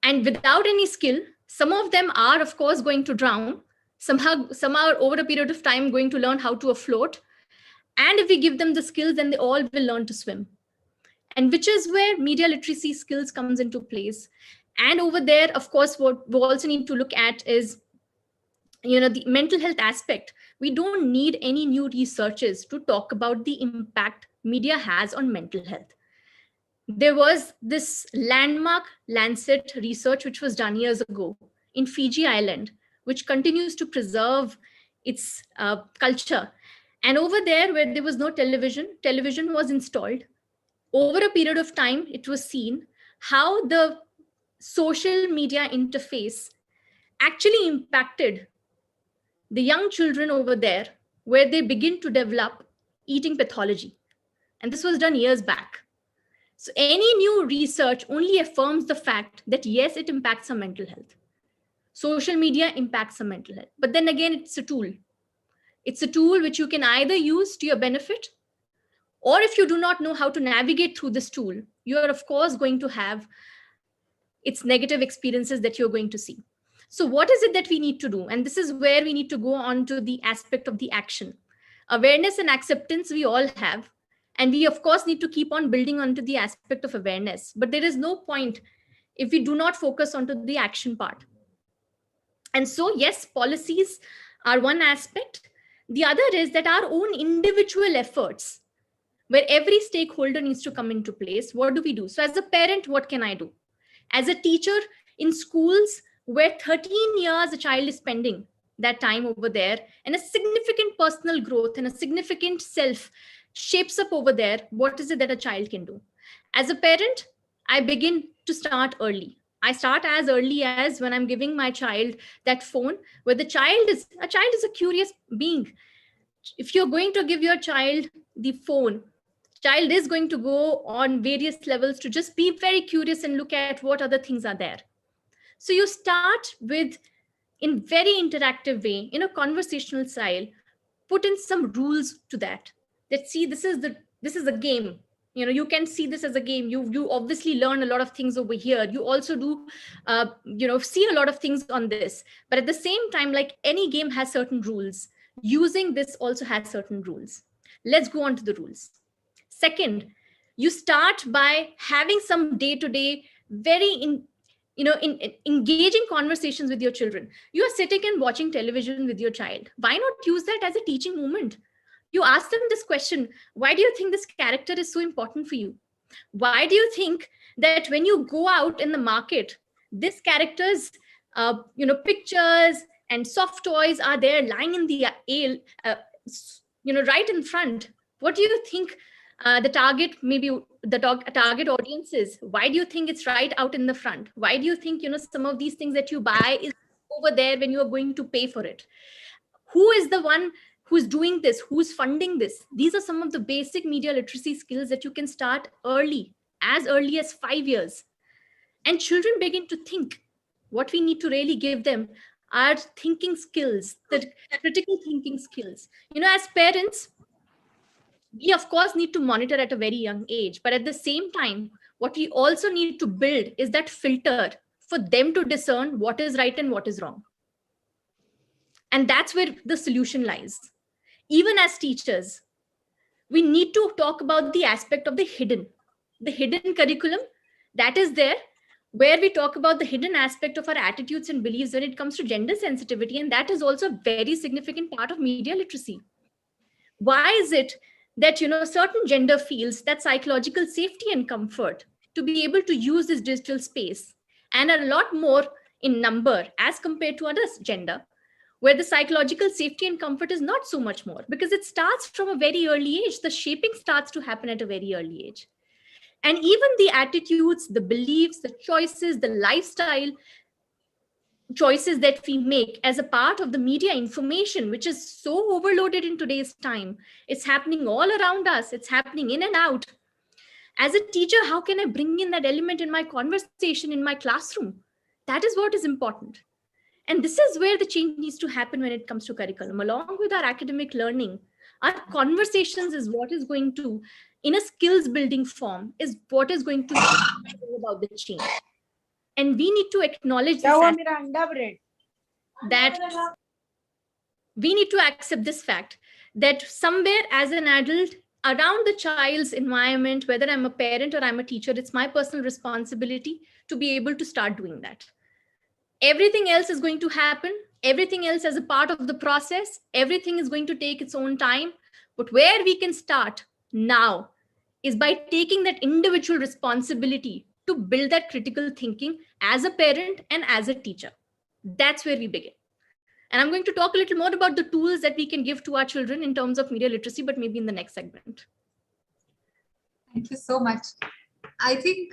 and without any skill. Some of them are, of course, going to drown. Some are over a period of time going to learn how to afloat. And if we give them the skills, then they all will learn to swim. And which is where media literacy skills comes into place. And over there, of course, what we also need to look at is, the mental health aspect. We don't need any new researches to talk about the impact media has on mental health. There was this landmark Lancet research which was done years ago in Fiji Island, which continues to preserve its culture. And over there, where there was no television was installed. Over a period of time, it was seen how the social media interface actually impacted the young children over there, where they begin to develop eating pathology. And this was done years back. So any new research only affirms the fact that yes, it impacts our mental health. Social media impacts our mental health. But then again, it's a tool. It's a tool which you can either use to your benefit, or if you do not know how to navigate through this tool, you are of course going to have its negative experiences that you're going to see. So what is it that we need to do? And this is where we need to go on to the aspect of the action. Awareness and acceptance we all have. And we, of course, need to keep on building onto the aspect of awareness. But there is no point if we do not focus onto the action part. And so, yes, policies are one aspect. The other is that our own individual efforts, where every stakeholder needs to come into place. What do we do? So as a parent, what can I do? As a teacher in schools where 13 years a child is spending that time over there, and a significant personal growth and a significant self shapes up over there, what is it that a child can do? As a parent, I begin to start early. I start as early as when I'm giving my child that phone, where a child is a curious being. If you're going to give your child the phone, child is going to go on various levels to just be very curious and look at what other things are there. So you start with, in very interactive way, in a conversational style, put in some rules to that. Let's see, this is a game. You can see this as a game. You obviously learn a lot of things over here. You also do, see a lot of things on this. But at the same time, like any game has certain rules. Using this also has certain rules. Let's go on to the rules. Second, you start by having some day-to-day, very engaging conversations with your children. You are sitting and watching television with your child. Why not use that as a teaching moment? You ask them this question: why do you think this character is so important for you? Why do you think that when you go out in the market, this character's pictures and soft toys are there lying in the aisle, right in front? What do you think the target audience is? Why do you think it's right out in the front? Why do you think some of these things that you buy is over there when you are going to pay for it? Who is the one who's doing this? Who's funding this? These are some of the basic media literacy skills that you can start early, as early as 5 years. And children begin to think. What we need to really give them are thinking skills, the critical thinking skills. As parents, We, of course, need to monitor at a very young age. But at the same time, what we also need to build is that filter for them to discern what is right and what is wrong. And that's where the solution lies. Even as teachers, we need to talk about the aspect of the hidden curriculum that is there, where we talk about the hidden aspect of our attitudes and beliefs when it comes to gender sensitivity. And that is also a very significant part of media literacy. Why is it that, certain gender feels that psychological safety and comfort to be able to use this digital space, and are a lot more in number as compared to other gender, where the psychological safety and comfort is not so much more, because it starts from a very early age. The shaping starts to happen at a very early age. And even the attitudes, the beliefs, the choices, the lifestyle choices that we make as a part of the media information, which is so overloaded in today's time, it's happening all around us, it's happening in and out. As a teacher, how can I bring in that element in my conversation in my classroom? That is what is important. And this is where the change needs to happen when it comes to curriculum. Along with our academic learning, our conversations is what is going to, in a skills building form, is what is going to bring about the change. And we need to acknowledge this, that we need to accept this fact that somewhere as an adult, around the child's environment, whether I'm a parent or I'm a teacher, it's my personal responsibility to be able to start doing that. Everything else is going to happen. Everything else as a part of the process. Everything is going to take its own time. But where we can start now is by taking that individual responsibility to build that critical thinking as a parent and as a teacher. That's where we begin. And I'm going to talk a little more about the tools that we can give to our children in terms of media literacy, but maybe in the next segment. Thank you so much. I think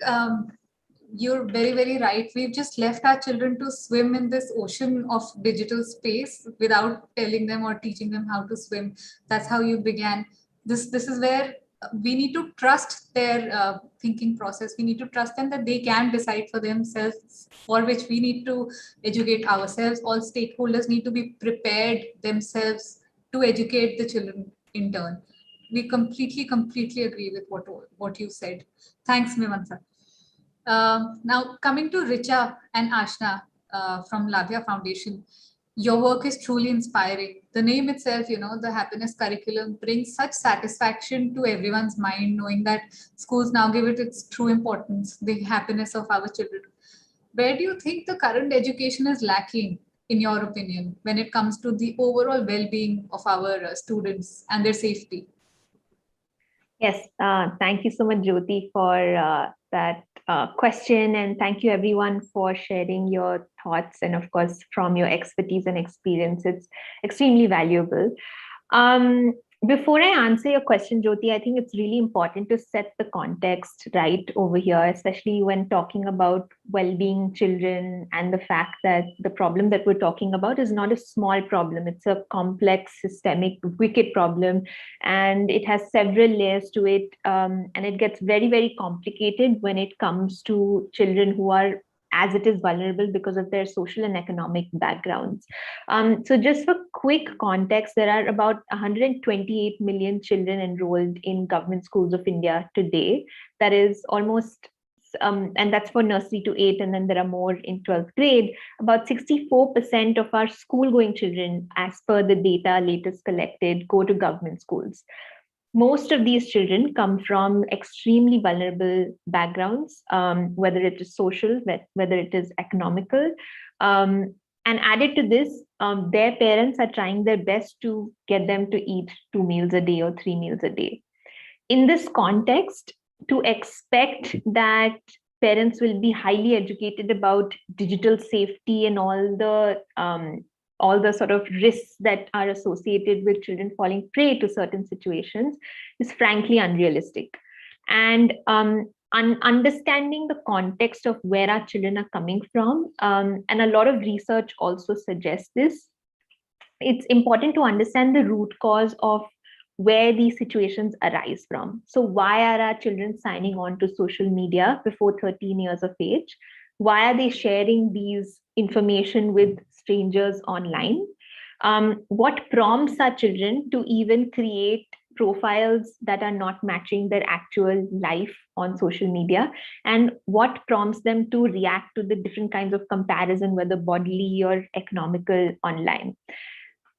you're very, very right. We've just left our children to swim in this ocean of digital space without telling them or teaching them how to swim. That's how you began. This is where we need to trust their thinking process. We need to trust them that they can decide for themselves, for which we need to educate ourselves. All stakeholders need to be prepared themselves to educate the children in turn. We completely agree with what you said. Thanks, Mimantha. Now coming to Richa and Ashna from Lavia Foundation, your work is truly inspiring. The name itself, the happiness curriculum, brings such satisfaction to everyone's mind, knowing that schools now give it its true importance, the happiness of our children. Where do you think the current education is lacking, in your opinion, when it comes to the overall well-being of our students and their safety? Yes, thank you so much, Jyoti, for that question. And thank you, everyone, for sharing your thoughts and, of course, from your expertise and experience. It's extremely valuable. Before I answer your question, Jyoti, I think it's really important to set the context right over here, especially when talking about well-being children and the fact that the problem that we're talking about is not a small problem. It's a complex, systemic, wicked problem, and it has several layers to it. And it gets very, very complicated when it comes to children who are, as it is, vulnerable because of their social and economic backgrounds. So just for quick context, there are about 128 million children enrolled in government schools of India today. That is almost, and that's for nursery to 8, and then there are more in 12th grade. About 64% of our school-going children, as per the data latest collected, go to government schools. Most of these children come from extremely vulnerable backgrounds, whether it is social, whether it is economical. And added to this, their parents are trying their best to get them to eat 2 meals a day or 3 meals a day. In this context, to expect that parents will be highly educated about digital safety and all the sort of risks that are associated with children falling prey to certain situations is frankly unrealistic. And understanding the context of where our children are coming from, and a lot of research also suggests this, it's important to understand the root cause of where these situations arise from. So why are our children signing on to social media before 13 years of age? Why are they sharing these information with strangers online? What prompts our children to even create profiles that are not matching their actual life on social media, and what prompts them to react to the different kinds of comparison, whether bodily or economical, online.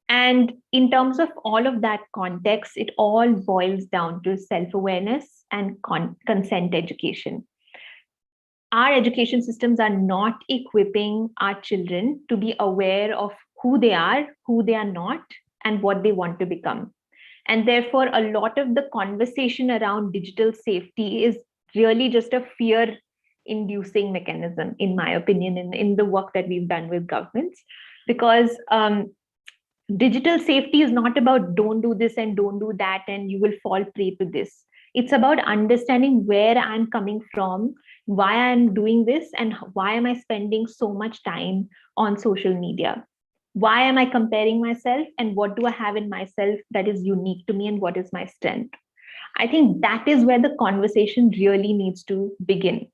And in terms of all of that context, it all boils down to self-awareness and consent education. Our education systems are not equipping our children to be aware of who they are not, and what they want to become. And therefore, a lot of the conversation around digital safety is really just a fear inducing mechanism, in my opinion, in the work that we've done with governments. Because digital safety is not about don't do this and don't do that and you will fall prey to this. It's about understanding where I'm coming from, why I'm doing this, and why am I spending so much time on social media. Why am I comparing myself, and what do I have in myself that is unique to me, and what is my strength? I think that is where the conversation really needs to begin.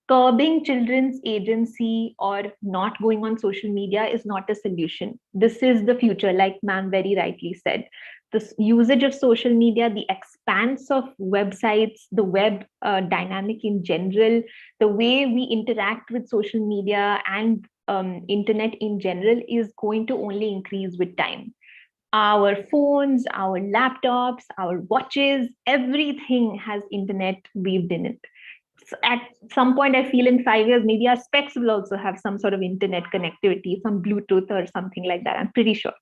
Curbing children's agency or not going on social media is not a solution. This is the future, like ma'am very rightly said. The usage of social media, the expanse of websites, the web dynamic in general, the way we interact with social media and internet in general is going to only increase with time. Our phones, our laptops, our watches, everything has internet weaved in it. So at some point, I feel in 5 years, maybe our specs will also have some sort of internet connectivity, some Bluetooth or something like that, I'm pretty sure.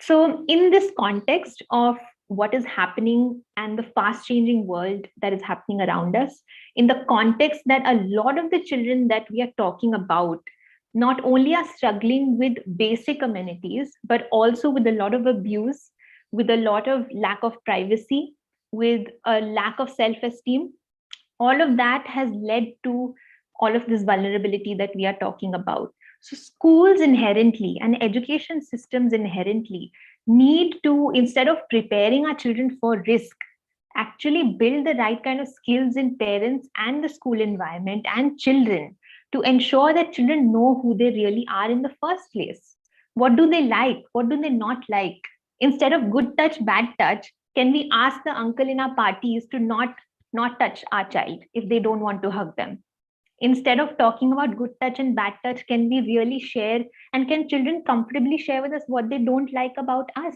So in this context of what is happening and the fast changing world that is happening around us, in the context that a lot of the children that we are talking about not only are struggling with basic amenities, but also with a lot of abuse, with a lot of lack of privacy, with a lack of self-esteem, all of that has led to all of this vulnerability that we are talking about. So schools inherently and education systems inherently need to, instead of preparing our children for risk, actually build the right kind of skills in parents and the school environment and children to ensure that children know who they really are in the first place. What do they like? What do they not like? Instead of good touch, bad touch, can we ask the uncle in our parties to not touch our child if they don't want to hug them? Instead of talking about good touch and bad touch, can we really share, and can children comfortably share with us what they don't like about us?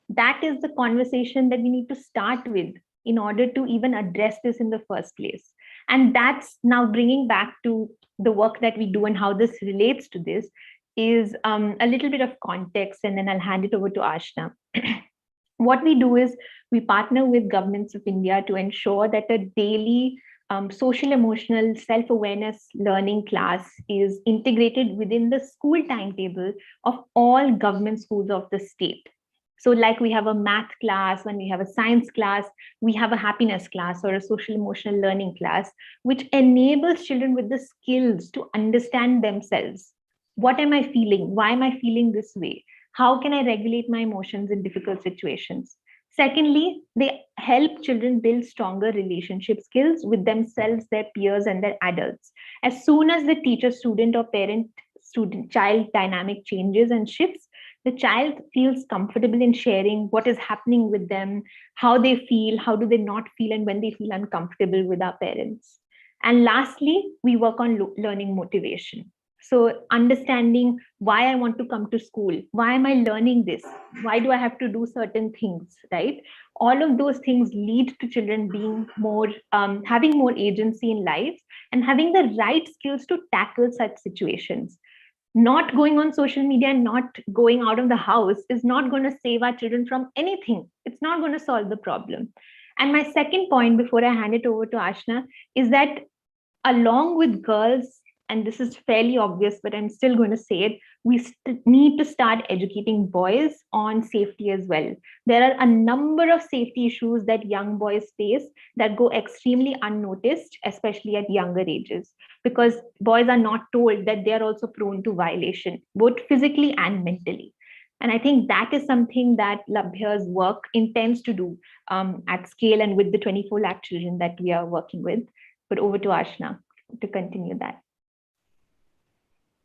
That is the conversation that we need to start with in order to even address this in the first place. And that's now bringing back to the work that we do and how this relates to this is a little bit of context, and then I'll hand it over to Ashna. What we do is we partner with governments of India to ensure that a daily social emotional self-awareness learning class is integrated within the school timetable of all government schools of the state. So like we have a math class, when we have a science class, we have a happiness class or a social emotional learning class, which enables children with the skills to understand themselves. What am I feeling? Why am I feeling this way? How can I regulate my emotions in difficult situations? Secondly, they help children build stronger relationship skills with themselves, their peers, and their adults. As soon as the teacher, student, or parent, student, child dynamic changes and shifts, the child feels comfortable in sharing what is happening with them, how they feel, how do they not feel, and when they feel uncomfortable with our parents. And lastly, we work on learning motivation. So understanding why I want to come to school, why am I learning this? Why do I have to do certain things, right? All of those things lead to children being more, having more agency in life and having the right skills to tackle such situations. Not going on social media and not going out of the house is not going to save our children from anything. It's not going to solve the problem. And my second point before I hand it over to Ashna is that along with girls, and this is fairly obvious, but I'm still going to say it, we need to start educating boys on safety as well. There are a number of safety issues that young boys face that go extremely unnoticed, especially at younger ages, because boys are not told that they're also prone to violation, both physically and mentally. And I think that is something that Labhya's work intends to do at scale and with the 24 lakh children that we are working with. But over to Ashna to continue that.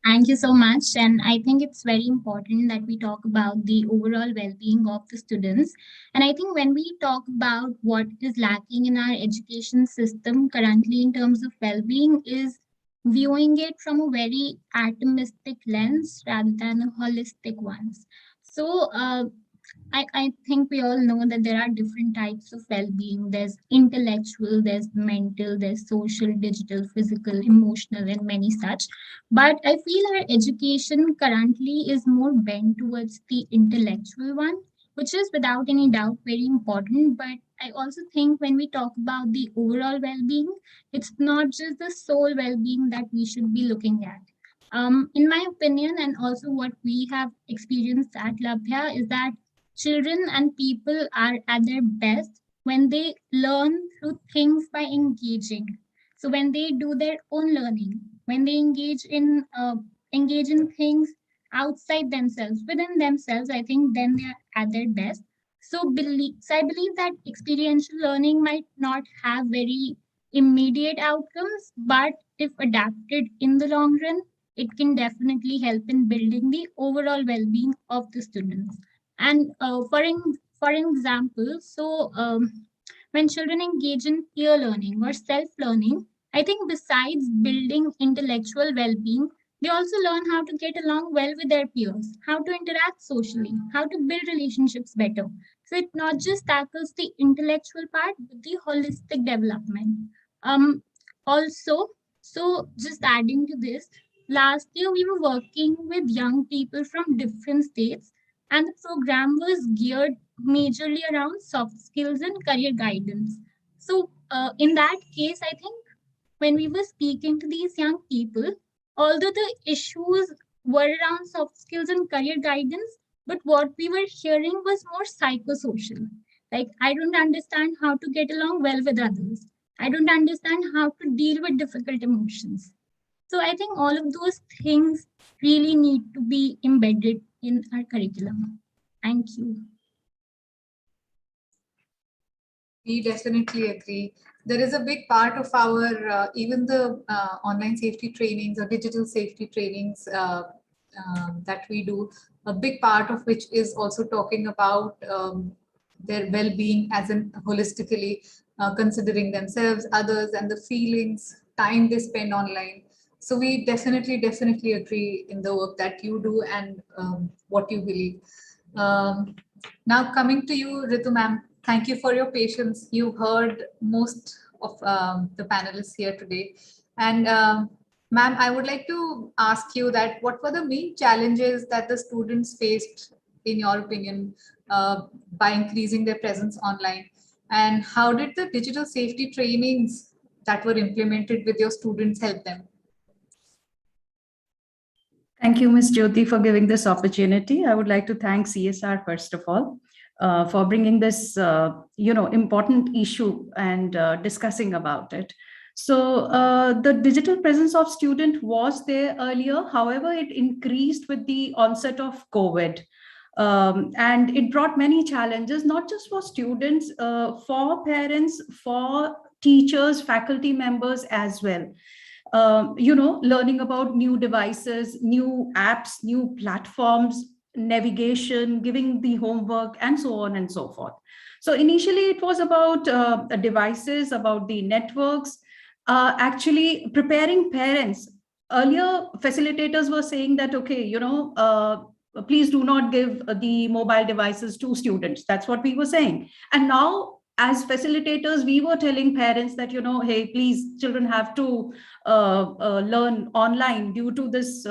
Thank you so much. And I think it's very important that we talk about the overall well being of the students. And I think when we talk about what is lacking in our education system currently in terms of well being, is viewing it from a very atomistic lens rather than a holistic one. So, I think we all know that there are different types of well-being. There's intellectual, there's mental, there's social, digital, physical, emotional, and many such. But I feel our education currently is more bent towards the intellectual one, which is without any doubt very important. But I also think when we talk about the overall well-being, it's not just the soul well-being that we should be looking at. In my opinion, and also what we have experienced at Labhya, is that children and people are at their best when they learn through things by engaging. So when they do their own learning, when they engage in things outside themselves, within themselves, I think then they are at their best. So I believe that experiential learning might not have very immediate outcomes, but if adapted in the long run, it can definitely help in building the overall well-being of the students. And for example, when children engage in peer learning or self-learning, I think besides building intellectual well-being, they also learn how to get along well with their peers, how to interact socially, how to build relationships better. So it not just tackles the intellectual part, but the holistic development. Um, Also, so just adding to this, last year we were working with young people from different states, and the program was geared majorly around soft skills and career guidance. So, in that case, I think when we were speaking to these young people, although the issues were around soft skills and career guidance, but what we were hearing was more psychosocial. Like, I don't understand how to get along well with others. I don't understand how to deal with difficult emotions. So I think all of those things really need to be embedded in our curriculum. Thank you. We definitely agree. There is a big part of our, even the online safety trainings or digital safety trainings that we do, a big part of which is also talking about their well-being as in holistically considering themselves, others, and the feelings, time they spend online. So we definitely agree in the work that you do and what you believe. Now coming to you, Ritu ma'am, thank you for your patience. You heard most of the panelists here today. And ma'am, I would like to ask you that what were the main challenges that the students faced, in your opinion, by increasing their presence online? And how did the digital safety trainings that were implemented with your students help them? Thank you, Ms. Jyoti, for giving this opportunity. I would like to thank CSR, first of all, for bringing this, important issue and discussing about it. So the digital presence of student was there earlier. However, it increased with the onset of COVID. And it brought many challenges, not just for students, for parents, for teachers, faculty members as well. Learning about new devices, new apps, new platforms, navigation, giving the homework, and so on and so forth. So initially it was about devices, about the networks, actually preparing parents. Earlier, facilitators were saying that, okay, please do not give the mobile devices to students. That's what we were saying. And now, as facilitators, we were telling parents that, hey, please, children have to learn online due to this,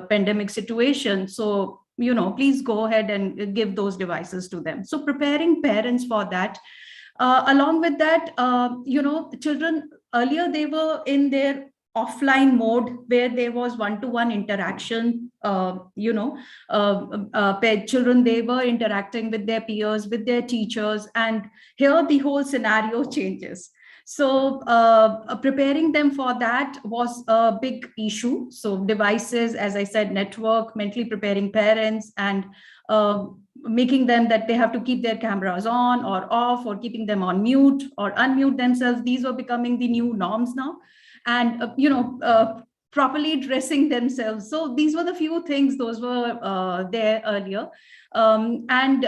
pandemic situation. So, please go ahead and give those devices to them. So preparing parents for that. Along with that, children earlier, they were in their offline mode where there was one-to-one interaction. Children, they were interacting with their peers, with their teachers, and here the whole scenario changes. So preparing them for that was a big issue. So devices, as I said, network, mentally preparing parents, and making them that they have to keep their cameras on or off, or keeping them on mute or unmute themselves. These were becoming the new norms now. And properly dressing themselves. So these were the few things those were there earlier. And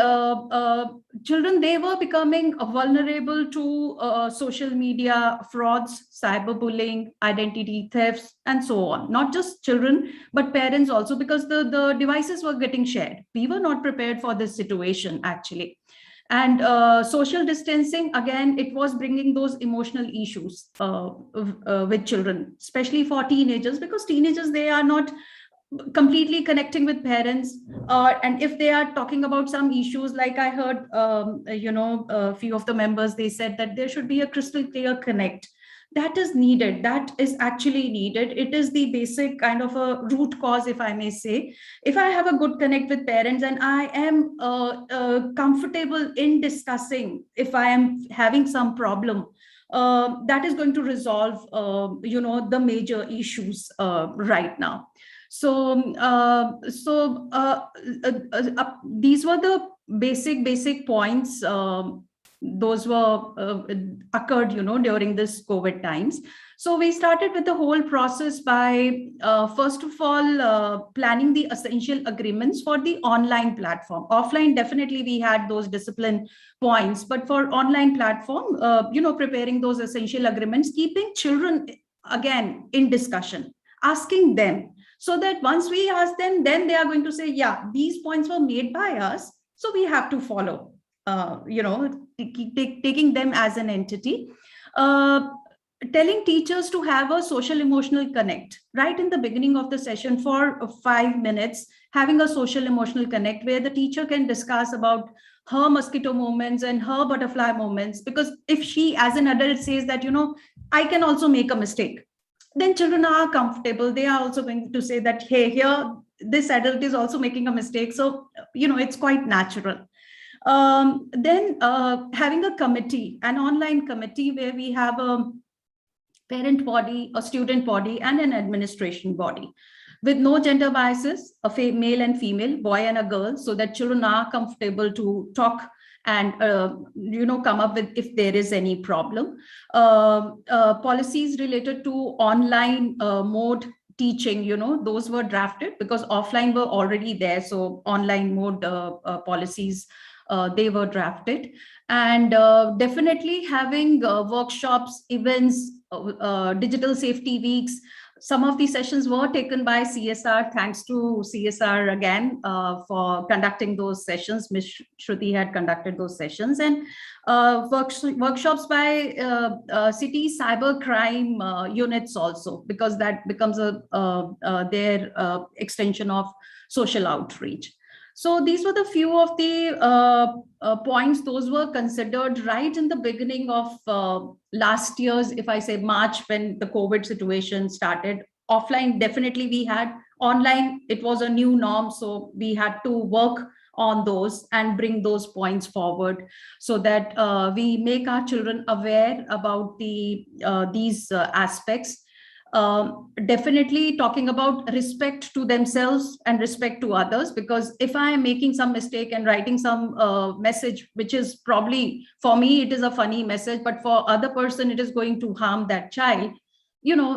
children, they were becoming vulnerable to social media frauds, cyberbullying, identity thefts, and so on. Not just children, but parents also, because the devices were getting shared. We were not prepared for this situation, actually. And social distancing, again, it was bringing those emotional issues with children, especially for teenagers, because teenagers, they are not completely connecting with parents, and if they are talking about some issues, like I heard a few of the members, they said that there should be a crystal clear connect. That is needed, that is actually needed. It is the basic kind of a root cause, if I may say. If I have a good connect with parents, and I am comfortable in discussing if I am having some problem, that is going to resolve the major issues right now. So, these were the basic points. Those were occurred, during this COVID times. So we started with the whole process by first of all planning the essential agreements for the online platform. Offline, definitely we had those discipline points, but for online platform, preparing those essential agreements, keeping children again in discussion, asking them, so that once we ask them, then they are going to say, yeah, these points were made by us, so we have to follow, taking them as an entity. Telling teachers to have a social emotional connect right in the beginning of the session for 5 minutes, having a social emotional connect where the teacher can discuss about her mosquito moments and her butterfly moments. Because if she as an adult says that, I can also make a mistake, then children are comfortable. They are also going to say that, hey, here, this adult is also making a mistake. So, it's quite natural. Then having a committee, an online committee where we have a parent body, a student body, and an administration body with no gender biases, a male and female, boy and a girl, so that children are comfortable to talk and come up with if there is any problem. Policies related to online mode teaching, those were drafted because offline were already there. So online mode policies, they were drafted. And definitely having workshops, events, digital safety weeks. Some of these sessions were taken by CSR. Thanks to CSR again for conducting those sessions. Ms. Shruti had conducted those sessions, and workshops by city cyber crime units also, because that becomes their extension of social outreach. So these were the few of the points. Those were considered right in the beginning of last year's, if I say March, when the COVID situation started. Offline, definitely we had. Online, it was a new norm. So we had to work on those and bring those points forward so that we make our children aware about these aspects. Definitely talking about respect to themselves and respect to others, because if I am making some mistake and writing some message, which is probably for me, it is a funny message, but for other person, it is going to harm that child,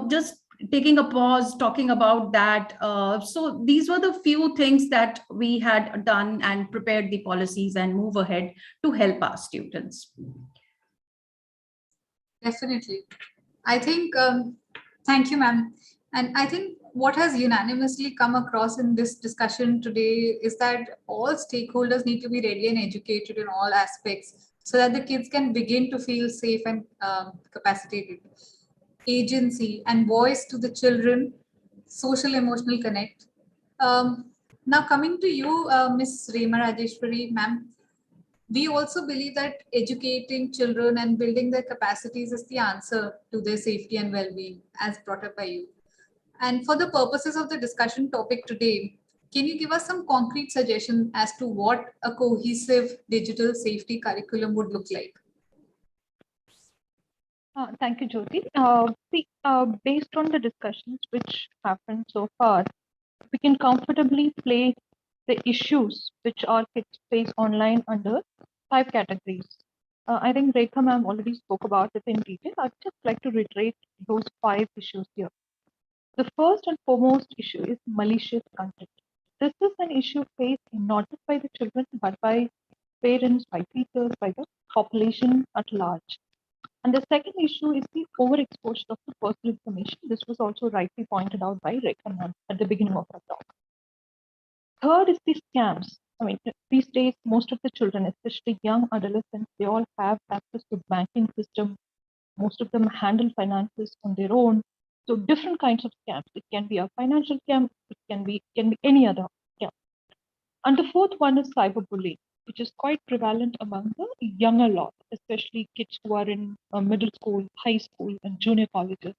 just taking a pause, talking about that. So these were the few things that we had done and prepared the policies and move ahead to help our students. Definitely. I think, thank you, ma'am. And I think what has unanimously come across in this discussion today is that all stakeholders need to be ready and educated in all aspects so that the kids can begin to feel safe and capacitated. Agency and voice to the children, social emotional connect. Now coming to you, Ms. Rema Rajeshwari, ma'am, we also believe that educating children and building their capacities is the answer to their safety and well-being, as brought up by you. And for the purposes of the discussion topic today, can you give us some concrete suggestions as to what a cohesive digital safety curriculum would look like? Thank you, Jyoti. Based on the discussions which happened so far, we can comfortably place the issues which our kids face online under 5 categories. I think Rekha ma'am already spoke about it in detail. I'd just like to reiterate those 5 issues here. The first and foremost issue is malicious content. This is an issue faced not just by the children, but by parents, by teachers, by the population at large. And the second issue is the overexposure of the personal information. This was also rightly pointed out by Rekha at the beginning of our talk. Third is the scams. I mean, these days, most of the children, especially young adolescents, they all have access to banking system. Most of them handle finances on their own. So different kinds of scams. It can be a financial scam. It can be any other scam. And the fourth one is cyberbullying, which is quite prevalent among the younger lot, especially kids who are in middle school, high school, and junior colleges.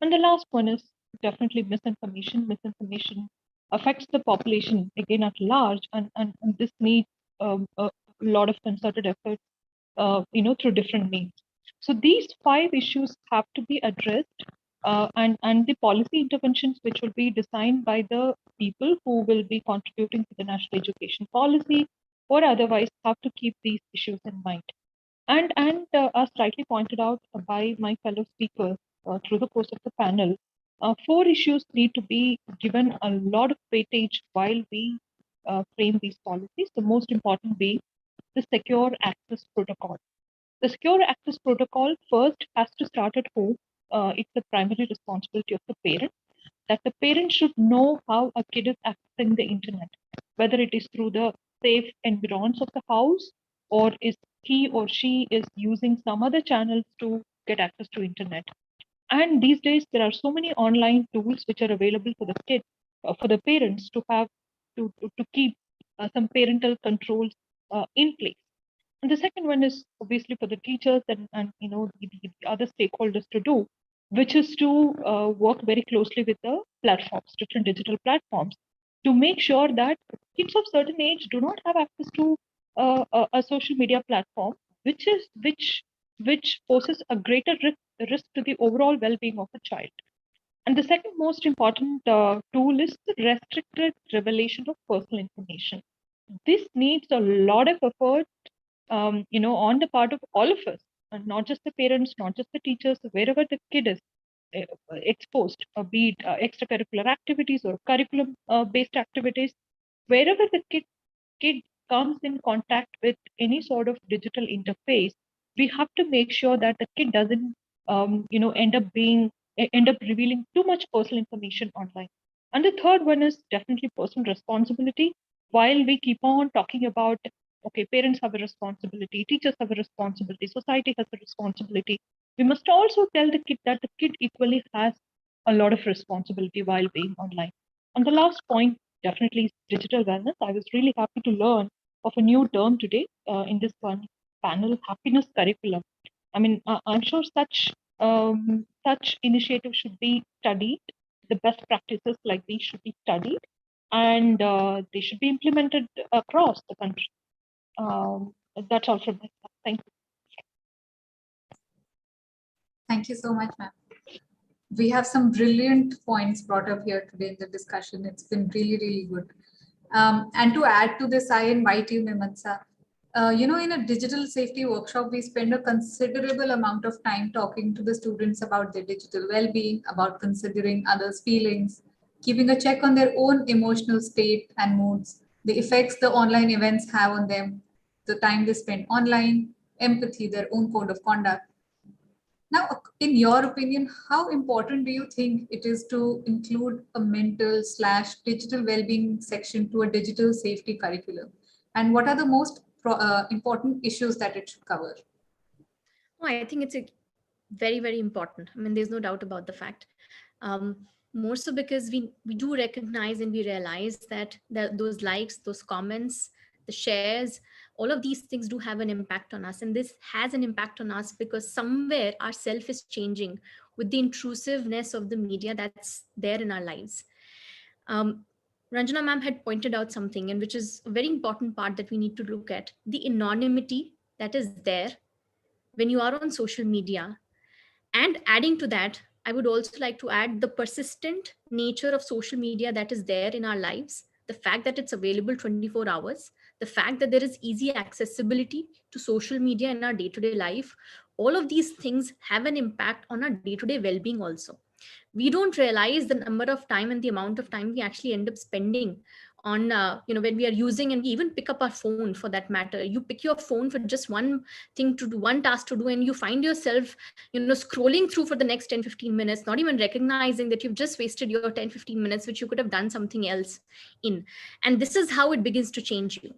And the last one is definitely misinformation. Misinformation affects the population again at large, and this needs a lot of concerted effort, through different means. So these 5 issues have to be addressed, and the policy interventions which will be designed by the people who will be contributing to the national education policy or otherwise have to keep these issues in mind. And as rightly pointed out by my fellow speakers through the course of the panel, 4 issues need to be given a lot of weightage while we frame these policies. The most important being the secure access protocol. The secure access protocol first has to start at home. It's the primary responsibility of the parent, that the parent should know how a kid is accessing the internet, whether it is through the safe environs of the house or is he or she is using some other channels to get access to internet. And these days there are so many online tools which are available for the kids, for the parents to have to keep some parental controls in place. And the second one is obviously for the teachers and the other stakeholders to do, which is to work very closely with the platforms, different digital platforms, to make sure that kids of certain age do not have access to a social media platform, which poses a greater risk to the overall well-being of a child. And the second most important tool is the restricted revelation of personal information. This needs a lot of effort, on the part of all of us, and not just the parents, not just the teachers, wherever the kid is exposed, be it extracurricular activities or curriculum-based activities, wherever the kid comes in contact with any sort of digital interface, we have to make sure that the kid doesn't, end up revealing too much personal information online. And the third one is definitely personal responsibility. While we keep on talking about, okay, parents have a responsibility, teachers have a responsibility, society has a responsibility, we must also tell the kid that the kid equally has a lot of responsibility while being online. And the last point definitely is digital wellness. I was really happy to learn of a new term today in this one panel, happiness curriculum. I mean, I'm sure such initiatives should be studied. The best practices like these should be studied, and they should be implemented across the country. That's all from my side. Thank you. Thank you so much, ma'am. We have some brilliant points brought up here today in the discussion. It's been really, really good. And to add to this, I invite you, Mimansa. In a digital safety workshop, we spend a considerable amount of time talking to the students about their digital well-being, about considering others' feelings, keeping a check on their own emotional state and moods, the effects the online events have on them, the time they spend online, empathy, their own code of conduct. Now, in your opinion, how important do you think it is to include a mental/digital well-being section to a digital safety curriculum? And what are the most important issues that it should cover? Oh, I think it's very, very important. I mean, there's no doubt about the fact. More so because we do recognize and we realize that those likes, those comments, the shares, all of these things do have an impact on us. And this has an impact on us because somewhere our self is changing with the intrusiveness of the media that's there in our lives. Ranjana ma'am had pointed out something, and which is a very important part that we need to look at, the anonymity that is there when you are on social media. And adding to that, I would also like to add the persistent nature of social media that is there in our lives, the fact that it's available 24 hours, the fact that there is easy accessibility to social media in our day-to-day life. All of these things have an impact on our day-to-day well-being also. We don't realize the number of time and the amount of time we actually end up spending on, when we are using, and we even pick up our phone for that matter. You pick your phone for just one thing to do, one task to do, and you find yourself, scrolling through for the next 10-15 minutes, not even recognizing that you've just wasted your 10-15 minutes, which you could have done something else in. And this is how it begins to change you.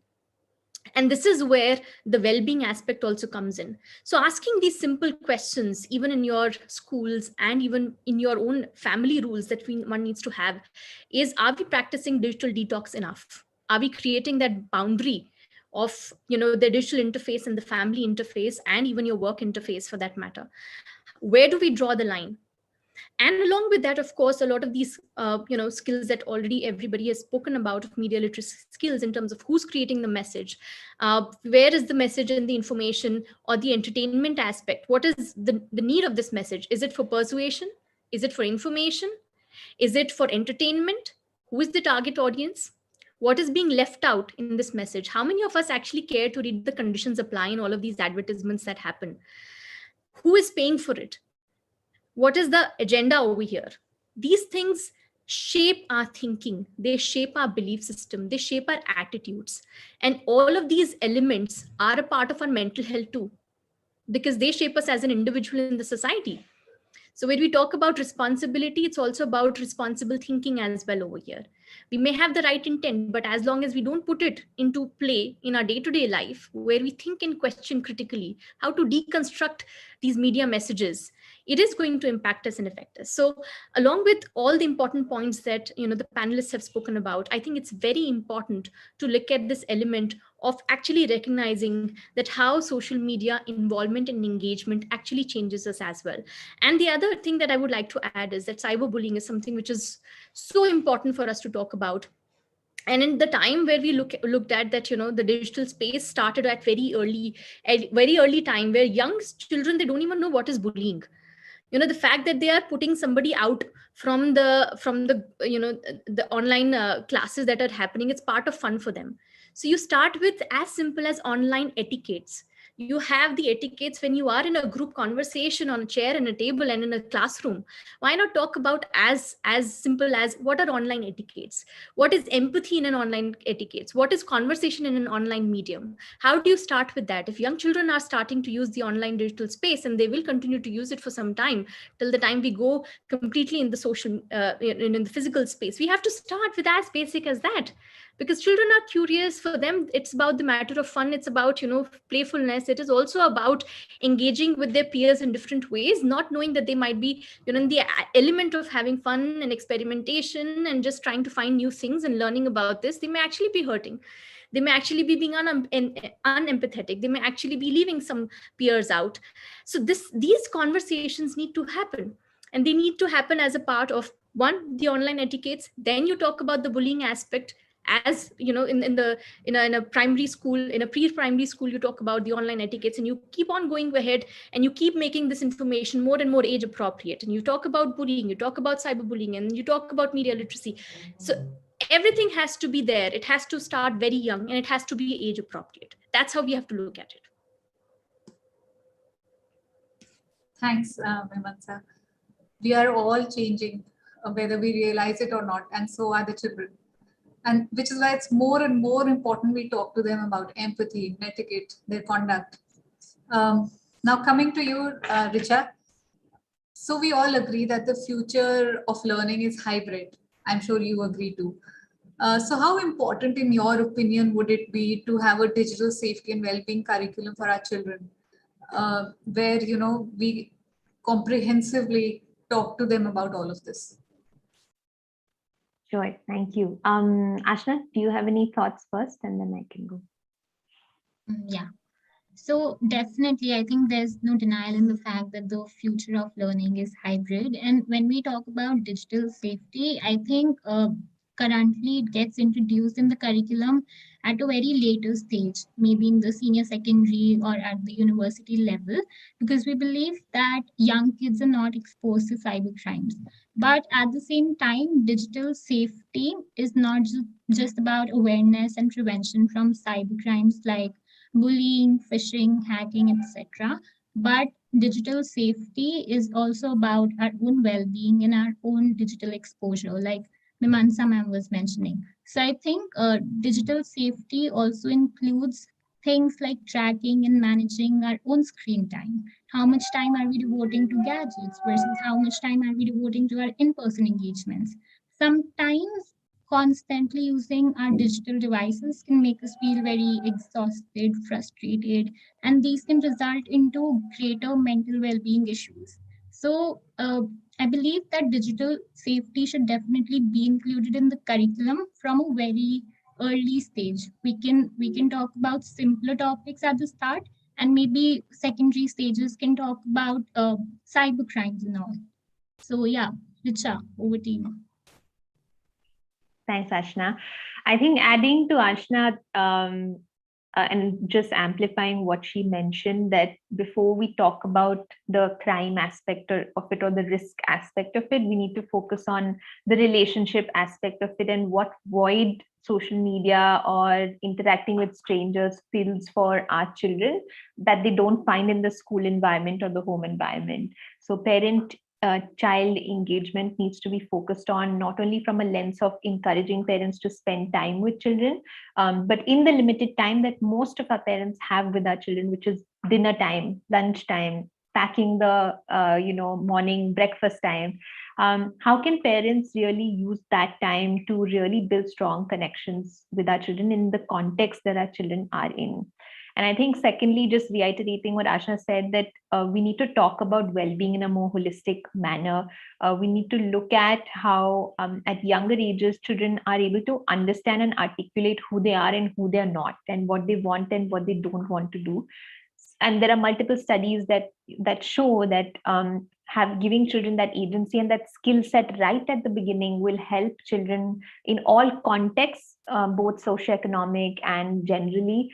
And this is where the well-being aspect also comes in. So asking these simple questions, even in your schools and even in your own family rules that one needs to have, is, are we practicing digital detox enough? Are we creating that boundary of the digital interface and the family interface, and even your work interface for that matter? Where do we draw the line? And along with that, of course, a lot of these skills that already everybody has spoken about, of media literacy skills, in terms of who's creating the message, where is the message and the information, or the entertainment aspect. What is the need of this message? Is it for persuasion? Is it for information? Is it for entertainment? Who is the target audience? What is being left out in this message? How many of us actually care to read the conditions apply in all of these advertisements that happen? Who is paying for it? What is the agenda over here? These things shape our thinking, they shape our belief system, they shape our attitudes. And all of these elements are a part of our mental health too, because they shape us as an individual in the society. So when we talk about responsibility, it's also about responsible thinking as well over here. We may have the right intent, but as long as we don't put it into play in our day-to-day life, where we think and question critically how to deconstruct these media messages, it is going to impact us and affect us. So along with all the important points that the panelists have spoken about, I think it's very important to look at this element of actually recognizing that how social media involvement and engagement actually changes us as well. And the other thing that I would like to add is that cyberbullying is something which is so important for us to talk about. And in the time where we looked at that, the digital space started at very early time, where young children, they don't even know what is bullying. The fact that they are putting somebody out from the online classes that are happening, it's part of fun for them. So you start with as simple as online etiquettes. You have the etiquettes when you are in a group conversation on a chair and a table and in a classroom. Why not talk about as simple as, what are online etiquettes? What is empathy in an online etiquettes? What is conversation in an online medium? How do you start with that? If young children are starting to use the online digital space, and they will continue to use it for some time, till the time we go completely in the social, in the physical space, we have to start with as basic as that. Because children are curious. For them, it's about the matter of fun. It's about playfulness. It is also about engaging with their peers in different ways, not knowing that they might be in the element of having fun and experimentation and just trying to find new things and learning about this. They may actually be hurting. They may actually be being unempathetic. They may actually be leaving some peers out. So these conversations need to happen, and they need to happen as a part of, one, the online etiquettes. Then you talk about the bullying aspect, as in a primary school, in a pre-primary school, you talk about the online etiquettes, and you keep on going ahead, and you keep making this information more and more age appropriate, and you talk about bullying, you talk about cyberbullying, and you talk about media literacy. So everything has to be there. It has to start very young, and it has to be age appropriate. That's how we have to look at it. Thanks, Mimantsa. We are all changing, whether we realize it or not, and so are the children. And which is why it's more and more important we talk to them about empathy, etiquette, their conduct. Now coming to you, Richa. So we all agree that the future of learning is hybrid. I'm sure you agree too. So how important, in your opinion, would it be to have a digital safety and well-being curriculum for our children, where we comprehensively talk to them about all of this? Sure, thank you. Ashna, do you have any thoughts first, and then I can go? Yeah. So definitely, I think there's no denial in the fact that the future of learning is hybrid. And when we talk about digital safety, I think currently it gets introduced in the curriculum at a very later stage, maybe in the senior secondary or at the university level, because we believe that young kids are not exposed to cyber crimes. But at the same time, digital safety is not just about awareness and prevention from cyber crimes like bullying, phishing, hacking, etc. But digital safety is also about our own well-being and our own digital exposure, like Mimansa ma'am was mentioning. So I think digital safety also includes things like tracking and managing our own screen time. How much time are we devoting to gadgets versus how much time are we devoting to our in-person engagements? Sometimes constantly using our digital devices can make us feel very exhausted, frustrated, and these can result into greater mental well-being issues. So I believe that digital safety should definitely be included in the curriculum from a very early stage. We can talk about simpler topics at the start, and maybe secondary stages can talk about cyber crimes and all. So yeah, Richa, over to you. Thanks, Ashna. I think adding to Ashna and just amplifying what she mentioned, that before we talk about the crime aspect of it or the risk aspect of it, we need to focus on the relationship aspect of it and what void social media or interacting with strangers fills for our children that they don't find in the school environment or the home environment. So parent child engagement needs to be focused on not only from a lens of encouraging parents to spend time with children, but in the limited time that most of our parents have with our children, which is dinner time, lunch time, packing the morning breakfast time. How can parents really use that time to really build strong connections with our children in the context that our children are in? And I think, secondly, just reiterating what Ashna said, that we need to talk about well-being in a more holistic manner. We need to look at how, at younger ages, children are able to understand and articulate who they are and who they are not, and what they want and what they don't want to do. And there are multiple studies that show that have giving children that agency and that skill set right at the beginning will help children in all contexts, both socioeconomic and generally.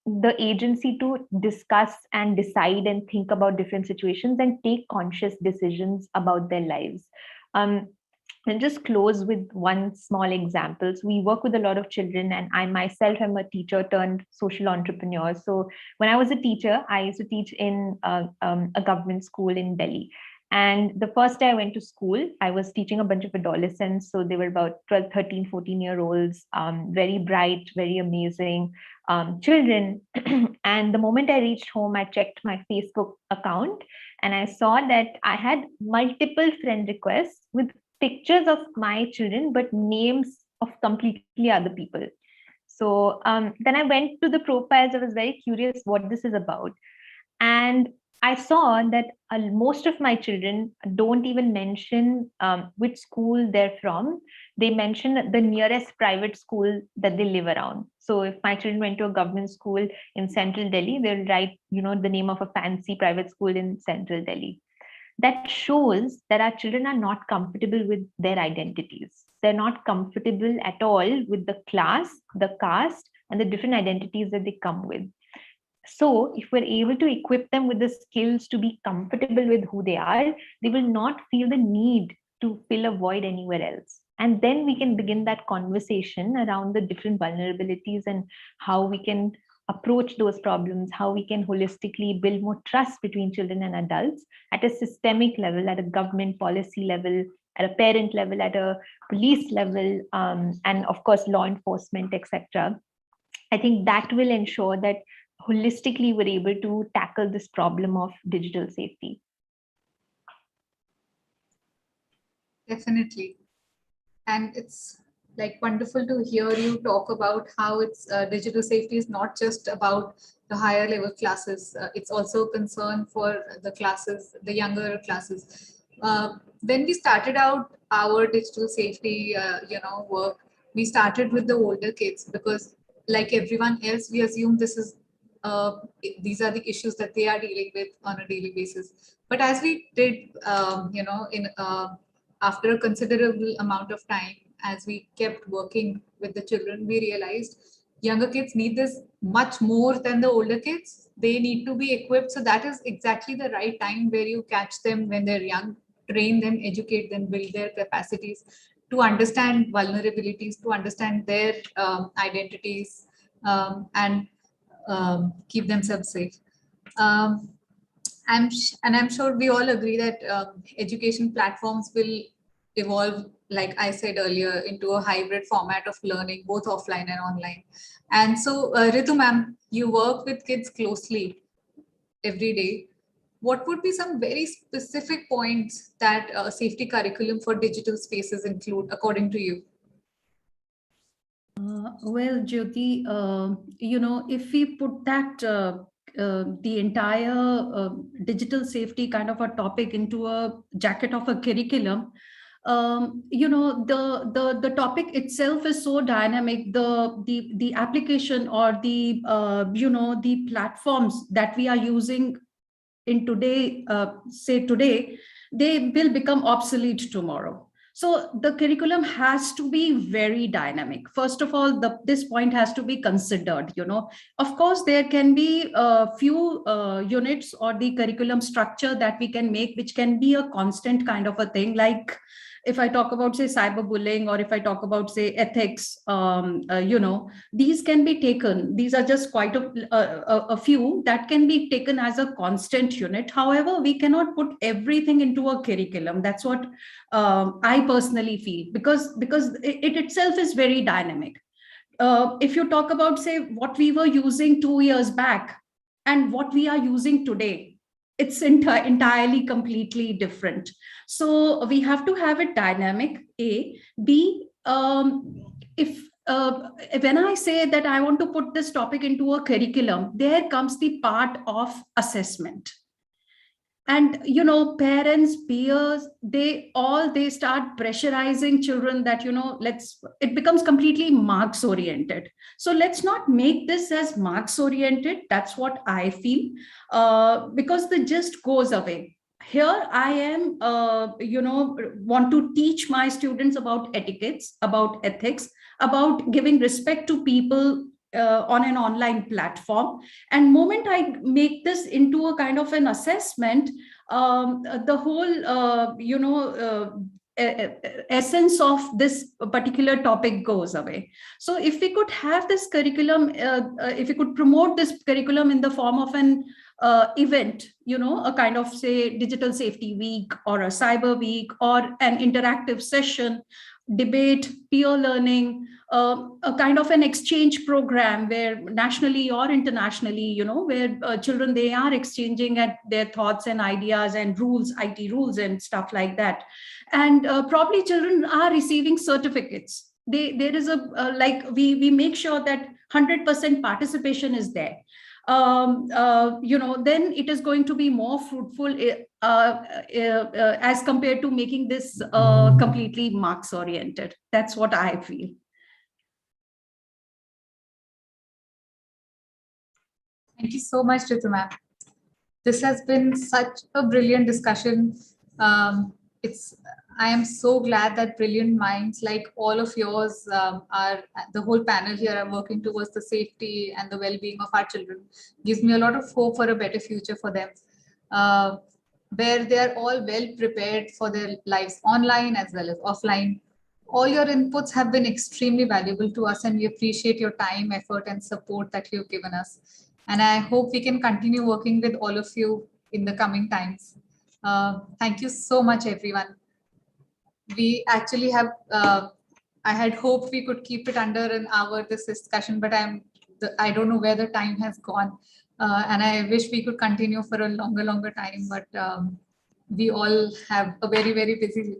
The agency to discuss and decide and think about different situations and take conscious decisions about their lives. And just close with one small example. So we work with a lot of children, and I myself am a teacher turned social entrepreneur. So when I was a teacher, I used to teach in a government school in Delhi. And the first day I went to school, I was teaching a bunch of adolescents. So they were about 12, 13, 14-year-olds, very bright, very amazing children. And the moment I reached home, I checked my Facebook account and I saw that I had multiple friend requests with pictures of my children, but names of completely other people. So then I went to the profiles. I was very curious what this is about. And I saw that most of my children don't even mention which school they're from. They mention the nearest private school that they live around. So if my children went to a government school in central Delhi, they'll write, the name of a fancy private school in central Delhi. That shows that our children are not comfortable with their identities. They're not comfortable at all with the class, the caste, and the different identities that they come with. So if we're able to equip them with the skills to be comfortable with who they are, they will not feel the need to fill a void anywhere else. And then we can begin that conversation around the different vulnerabilities and how we can approach those problems, how we can holistically build more trust between children and adults at a systemic level, at a government policy level, at a parent level, at a police level, and of course, law enforcement, etc. I think that will ensure that holistically we're able to tackle this problem of digital safety. Definitely. And it's like wonderful to hear you talk about how it's digital safety is not just about the higher level classes. It's also a concern for the classes, the younger classes. When we started out our digital safety, work, we started with the older kids because, like everyone else, we assume these are the issues that they are dealing with on a daily basis. But as we did, after a considerable amount of time, as we kept working with the children, we realized younger kids need this much more than the older kids. They need to be equipped. So that is exactly the right time where you catch them when they're young, train them, educate them, build their capacities to understand vulnerabilities, to understand their identities, and keep themselves safe. I'm sure we all agree that education platforms will evolve, like I said earlier, into a hybrid format of learning, both offline and online. And so, Ritu ma'am, you work with kids closely every day. What would be some very specific points that safety curriculum for digital spaces include, according to you? Well, Jyoti, if we put that the entire digital safety kind of a topic into a jacket of a curriculum, the topic itself is so dynamic. The application or the platforms that we are using in today, today, they will become obsolete tomorrow. So the curriculum has to be very dynamic. First of all, this point has to be considered. Of course, there can be a few units or the curriculum structure that we can make, which can be a constant kind of a thing. Like if I talk about, say, cyberbullying, or if I talk about, say, ethics, these can be taken. These are just quite a few that can be taken as a constant unit. However, we cannot put everything into a curriculum. That's what I personally feel, because it itself is very dynamic. If you talk about, say, what we were using 2 years back and what we are using today, it's entirely completely different. So we have to have it dynamic, A. B, if when I say that I want to put this topic into a curriculum, there comes the part of assessment. And parents, peers, they start pressurizing children that it becomes completely marks oriented. So let's not make this as marks oriented. That's what I feel, because the gist goes away. Here I am want to teach my students about etiquettes, about ethics, about giving respect to people on an online platform. And moment I make this into a kind of an assessment, the whole essence of this particular topic goes away. So if we could have this curriculum, if we could promote this curriculum in the form of an event, a kind of, say, digital safety week, or a cyber week, or an interactive session, debate, peer learning, a kind of an exchange program where nationally or internationally, where children, they are exchanging at their thoughts and ideas and rules, IT rules and stuff like that. And probably children are receiving certificates. There is we make sure that 100% participation is there. Then it is going to be more fruitful as compared to making this completely marks oriented. That's what I feel. Thank you so much, Ritu ma'am. This has been such a brilliant discussion. I am so glad that brilliant minds like all of yours are, the whole panel here are working towards the safety and the well-being of our children. Gives me a lot of hope for a better future for them, where they are all well prepared for their lives online as well as offline. All your inputs have been extremely valuable to us, and we appreciate your time, effort, and support that you've given us. And I hope we can continue working with all of you in the coming times. Thank you so much, everyone. We actually have, I had hoped we could keep it under an hour, this discussion, but I don't know where the time has gone. And I wish we could continue for a longer time, but we all have a very, very busy,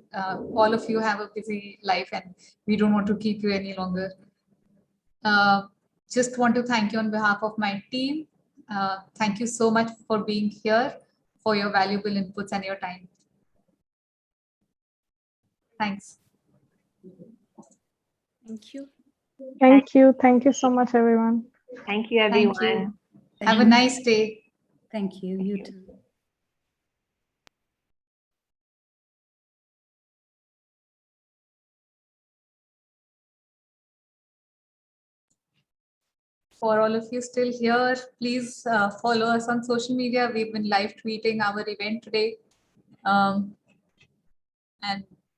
all of you have a busy life, and we don't want to keep you any longer. Just want to thank you on behalf of my team. Thank you so much for being here, for your valuable inputs and your time. Thanks. Thank you. Thank you. Thank you so much, everyone. Thank you, everyone. Thank you. Have a nice day. Thank you. You too. For all of you still here, please follow us on social media. We've been live tweeting our event today. And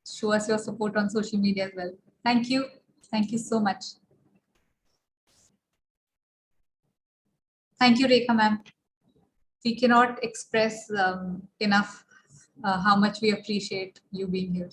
show us your support on social media as well. Thank you. Thank you so much. Thank you, Rekha ma'am. we cannot express enough how much we appreciate you being here.